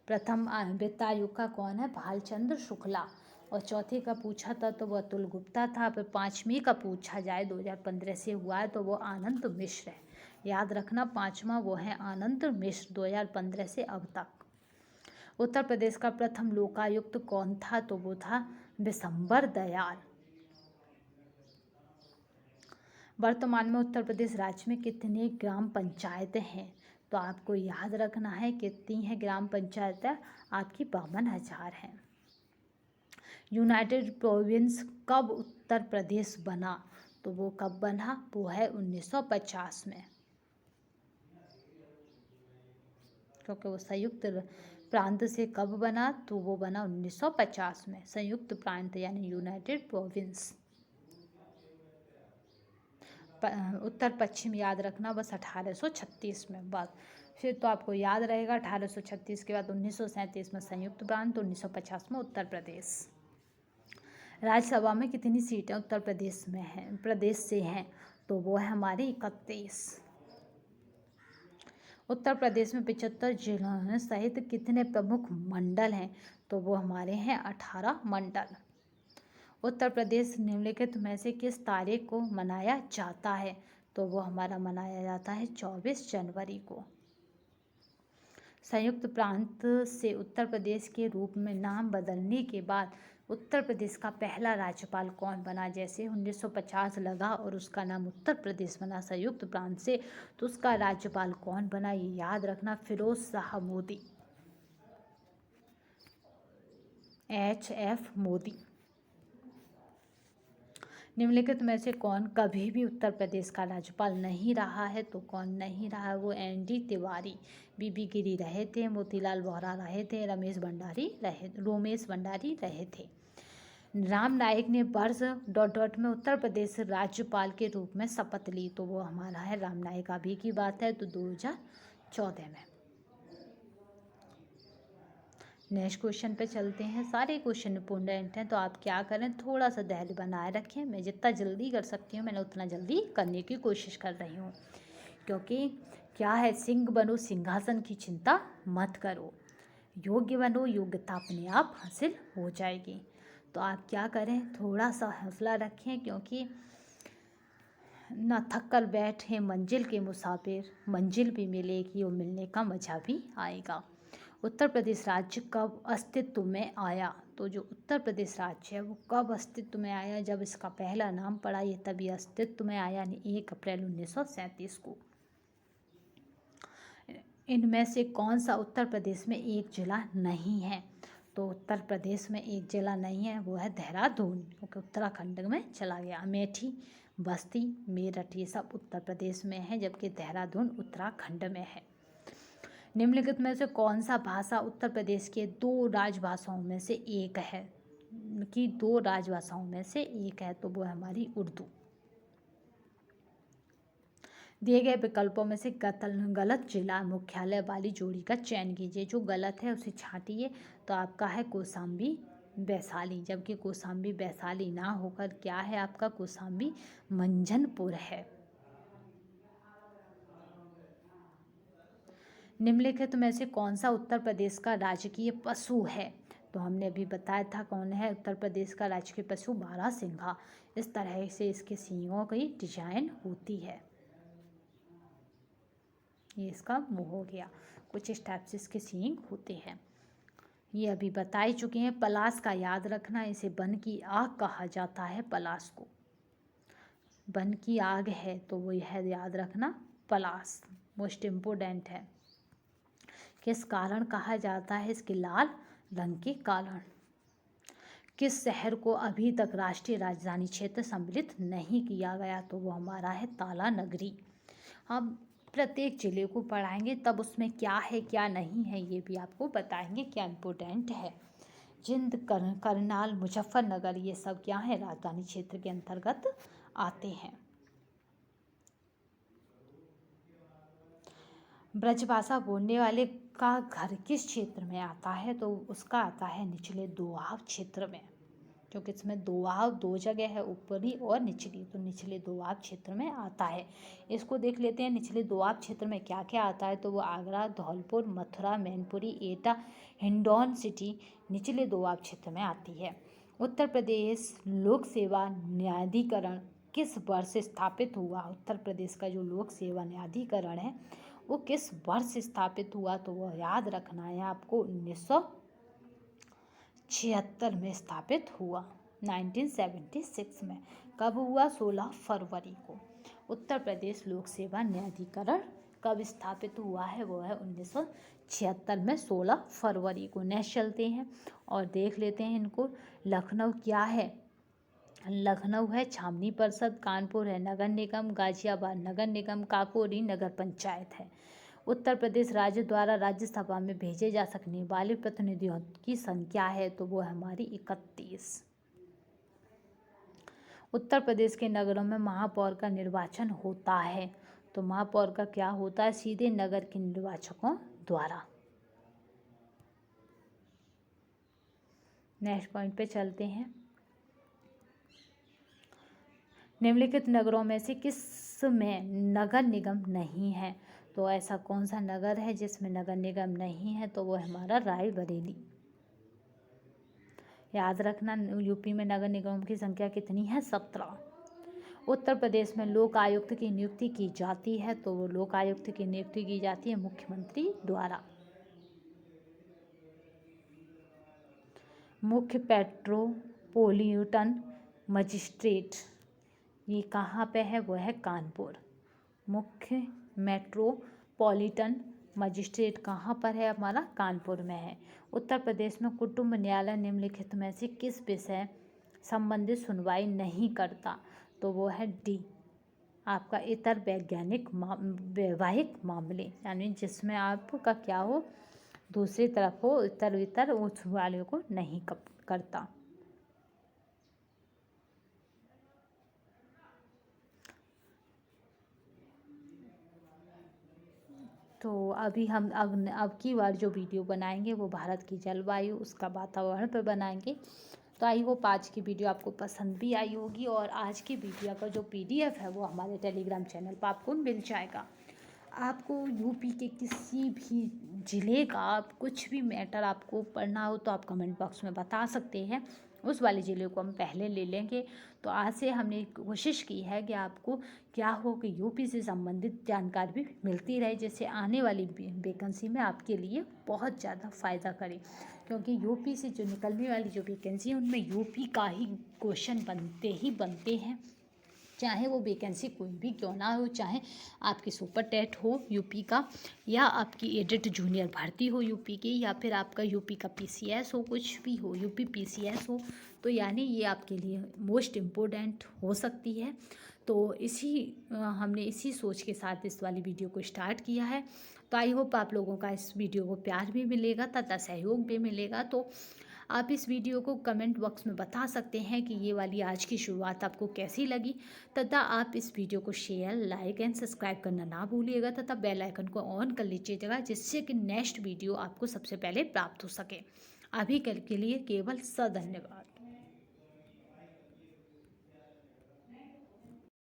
प्रथम वित्त आयोग का कौन है? भालचंद्र शुक्ला। और चौथे का पूछा था तो वो अतुल गुप्ता था। फिर पाँचवीं का पूछा जाए 2015 से हुआ है तो वो आनंद मिश्र है, याद रखना। पाँचवा वो है आनंद मिश्र, 2015 से अब तक। उत्तर प्रदेश का प्रथम लोकायुक्त कौन था? तो वो था विशंबर दयाल। वर्तमान में उत्तर प्रदेश राज्य में कितने ग्राम पंचायतें हैं? तो आपको याद रखना है कितनी है ग्राम पंचायतें आपकी? 52,000 हैं। यूनाइटेड प्रोविंस कब उत्तर प्रदेश बना? तो वो कब बना? वो है 1950 में, क्योंकि वो संयुक्त प्रांत से कब बना? तो वो बना 1950 में, संयुक्त प्रांत यानी यूनाइटेड प्रोविंस। उत्तर पश्चिम याद रखना बस 1836 में बस। फिर तो आपको याद रहेगा 1836 के बाद 1937 में संयुक्त प्रांत, 1950 में उत्तर प्रदेश। राज्यसभा में कितनी सीटें उत्तर प्रदेश में हैं, प्रदेश से हैं? तो वो है हमारी 31। उत्तर प्रदेश में 75 जिलों सहित कितने प्रमुख मंडल हैं? तो वो हमारे हैं 18 मंडल। उत्तर प्रदेश निम्नलिखित में से किस तारीख को मनाया जाता है? तो वो हमारा मनाया जाता है 24 जनवरी को। संयुक्त प्रांत से उत्तर प्रदेश के रूप में नाम बदलने के बाद उत्तर प्रदेश का पहला राज्यपाल कौन बना? जैसे 1950 लगा और उसका नाम उत्तर प्रदेश बना संयुक्त प्रांत से, तो उसका राज्यपाल कौन बना ये याद रखना, फिरोज शाह मोदी, HF मोदी। निम्नलिखित में से कौन कभी भी उत्तर प्रदेश का राज्यपाल नहीं रहा है? तो कौन नहीं रहा है? वो ND तिवारी, BB गिरी रहे थे, मोतीलाल वोहरा रहे थे, रोमेश भंडारी रहे थे। राम नाईक ने वर्ष ... में उत्तर प्रदेश राज्यपाल के रूप में शपथ ली, तो वो हमारा है राम नाईक। अभी की बात है तो 2014 में। नेक्स्ट क्वेश्चन पे चलते हैं। सारे क्वेश्चन इंपॉर्टेंट हैं, तो आप क्या करें, थोड़ा सा धैर्य बनाए रखें। मैं जितना जल्दी कर सकती हूँ मैंने उतना जल्दी करने की कोशिश कर रही हूँ, क्योंकि क्या है, सिंह बनो सिंहासन की चिंता मत करो, योग्य बनो योग्यता अपने आप हासिल हो जाएगी। तो आप क्या करें, थोड़ा सा हौसला रखें, क्योंकि ना थक कर बैठे मंजिल के मुसाफिर, मंजिल भी मिलेगी और मिलने का मज़ा भी आएगा। उत्तर प्रदेश राज्य कब अस्तित्व में आया? तो जो उत्तर प्रदेश राज्य है वो कब अस्तित्व में आया? जब इसका पहला नाम पड़ा ये तभी अस्तित्व में आया, यानी 1 अप्रैल 1937 को। इनमें से कौन सा उत्तर प्रदेश में एक जिला नहीं है? तो उत्तर प्रदेश में एक जिला नहीं है, वो है देहरादून, क्योंकि उत्तराखंड में चला गया। अमेठी, बस्ती, मेरठ ये सब उत्तर प्रदेश में है, जबकि देहरादून उत्तराखंड में है। निम्नलिखित में से कौन सा भाषा उत्तर प्रदेश के 2 राजभाषाओं में से एक है? कि 2 राजभाषाओं में से एक है, तो वो है हमारी उर्दू। दिए गए विकल्पों में से गलत जिला मुख्यालय वाली जोड़ी का चयन कीजिए। जो गलत है उसे छांटिए। तो आपका है कौशाम्बी वैशाली, जबकि कौशाम्बी वैशाली ना होकर क्या है आपका, कौशाम्बी मंझनपुर है। निम्नलिखित में से कौन सा उत्तर प्रदेश का राजकीय पशु है? तो हमने अभी बताया था कौन है उत्तर प्रदेश का राजकीय पशु, बारहसिंघा। इस तरह से इसके सींगों की डिजाइन होती है। ये इसका मुंह हो गया, कुछ इस टाइप से इसके सींग होते हैं। ये अभी बता ही चुके हैं। पलाश का याद रखना, इसे वन की आग कहा जाता है। पलाश को वन की आग है, तो वो यह याद रखना, पलाश मोस्ट इम्पोर्टेंट है। किस कारण कहा जाता है इसके लाल रंग के कारण? किस शहर को अभी तक राष्ट्रीय राजधानी क्षेत्र सम्मिलित नहीं किया गया? तो वो हमारा है ताला नगरी। हम प्रत्येक जिले को पढ़ाएंगे, तब उसमें क्या है क्या नहीं है ये भी आपको बताएंगे, क्या इम्पोर्टेंट है। जिंद, करनाल, मुजफ्फरनगर ये सब क्या है, राजधानी क्षेत्र के अंतर्गत आते हैं। ब्रजभाषा बोलने वाले का घर किस क्षेत्र में आता है? तो उसका आता है निचले दोआब क्षेत्र में, क्योंकि इसमें दोआब 2 जगह है, ऊपरी और निचली, तो निचले दोआब क्षेत्र में आता है। इसको देख लेते हैं, निचले दोआब क्षेत्र में क्या क्या आता है। तो वो आगरा, धौलपुर, मथुरा, मैनपुरी, एटा, हिंडौन सिटी निचले दोआब क्षेत्र में आती है। उत्तर प्रदेश लोक सेवा न्यायाधिकरण किस वर्ष स्थापित हुआ? उत्तर प्रदेश का जो लोक सेवा न्यायाधिकरण है वो किस वर्ष स्थापित हुआ? तो वो याद रखना है आपको, 1976 में स्थापित हुआ, 1976 में। कब हुआ? 16 फरवरी को। उत्तर प्रदेश लोक सेवा न्यायाधिकरण कब स्थापित हुआ है? वो है 1976 में, 16 फरवरी को। नेक्स्ट चलते हैं और देख लेते हैं इनको। लखनऊ क्या है? लखनऊ है छावनी परिषद, कानपुर है नगर निगम, गाजियाबाद नगर निगम, काकोरी नगर पंचायत है। उत्तर प्रदेश राज्य द्वारा राज्यसभा में भेजे जा सकने वाले प्रतिनिधियों की संख्या है, तो वो है हमारी 31। उत्तर प्रदेश के नगरों में महापौर का निर्वाचन होता है, तो महापौर का क्या होता है? सीधे नगर के निर्वाचकों द्वारा। नेक्स्ट पॉइंट पे चलते हैं। निम्नलिखित नगरों में से किस में नगर निगम नहीं है? तो ऐसा कौन सा नगर है जिसमें नगर निगम नहीं है? तो वो है हमारा रायबरेली। याद रखना, यूपी में नगर निगमों की संख्या कितनी है? 17। उत्तर प्रदेश में लोक आयुक्त की नियुक्ति की जाती है, तो वो लोक आयुक्त की नियुक्ति की जाती है मुख्यमंत्री द्वारा। मुख्य मेट्रोपॉलिटन मजिस्ट्रेट ये कहाँ पे है, वो है कानपुर। मुख्य मेट्रोपॉलिटन मजिस्ट्रेट कहाँ पर है, हमारा कानपुर में है। उत्तर प्रदेश में कुटुंब न्यायालय निम्नलिखित में से किस विषय संबंधित सुनवाई नहीं करता, तो वो है डी आपका इतर वैवाहिक मामले, यानी जिसमें आपका क्या हो, दूसरी तरफ हो, इतर उस वाले को नहीं करता। तो अभी हम अब की बार जो वीडियो बनाएंगे वो भारत की जलवायु, उसका वातावरण पर बनाएंगे। तो आई होप आज की वीडियो आपको पसंद भी आई होगी, और आज की वीडियो का जो PDF है वो हमारे टेलीग्राम चैनल पर आपको मिल जाएगा। आपको यूपी के किसी भी ज़िले का कुछ भी मैटर आपको पढ़ना हो तो आप कमेंट बॉक्स में बता सकते हैं, उस वाले ज़िले को हम पहले ले लेंगे। तो आज से हमने कोशिश की है कि आपको क्या हो कि यूपी से संबंधित जानकारी भी मिलती रहे, जिससे आने वाली वैकेंसी में आपके लिए बहुत ज़्यादा फ़ायदा करे, क्योंकि यूपी से जो निकलने वाली जो वैकेंसी है उनमें यूपी का ही क्वेश्चन बनते हैं, चाहे वो वैकेंसी कोई भी क्यों ना हो, चाहे आपकी सुपर टेट हो यूपी का, या आपकी एडिट जूनियर भर्ती हो यूपी की, या फिर आपका यूपी का PCS हो, कुछ भी हो, यूपी PCS हो, तो यानी ये आपके लिए मोस्ट इम्पोर्टेंट हो सकती है। तो हमने इसी सोच के साथ इस वाली वीडियो को स्टार्ट किया है। तो आई होप आप लोगों का इस वीडियो को प्यार भी मिलेगा तथा सहयोग भी मिलेगा। तो आप इस वीडियो को कमेंट बॉक्स में बता सकते हैं कि ये वाली आज की शुरुआत आपको कैसी लगी, तथा आप इस वीडियो को शेयर, लाइक एंड सब्सक्राइब करना ना भूलिएगा, तथा बेल आइकन को ऑन कर लीजिएगा, जिससे कि नेक्स्ट वीडियो आपको सबसे पहले प्राप्त हो सके। अभी के लिए केवल धन्यवाद।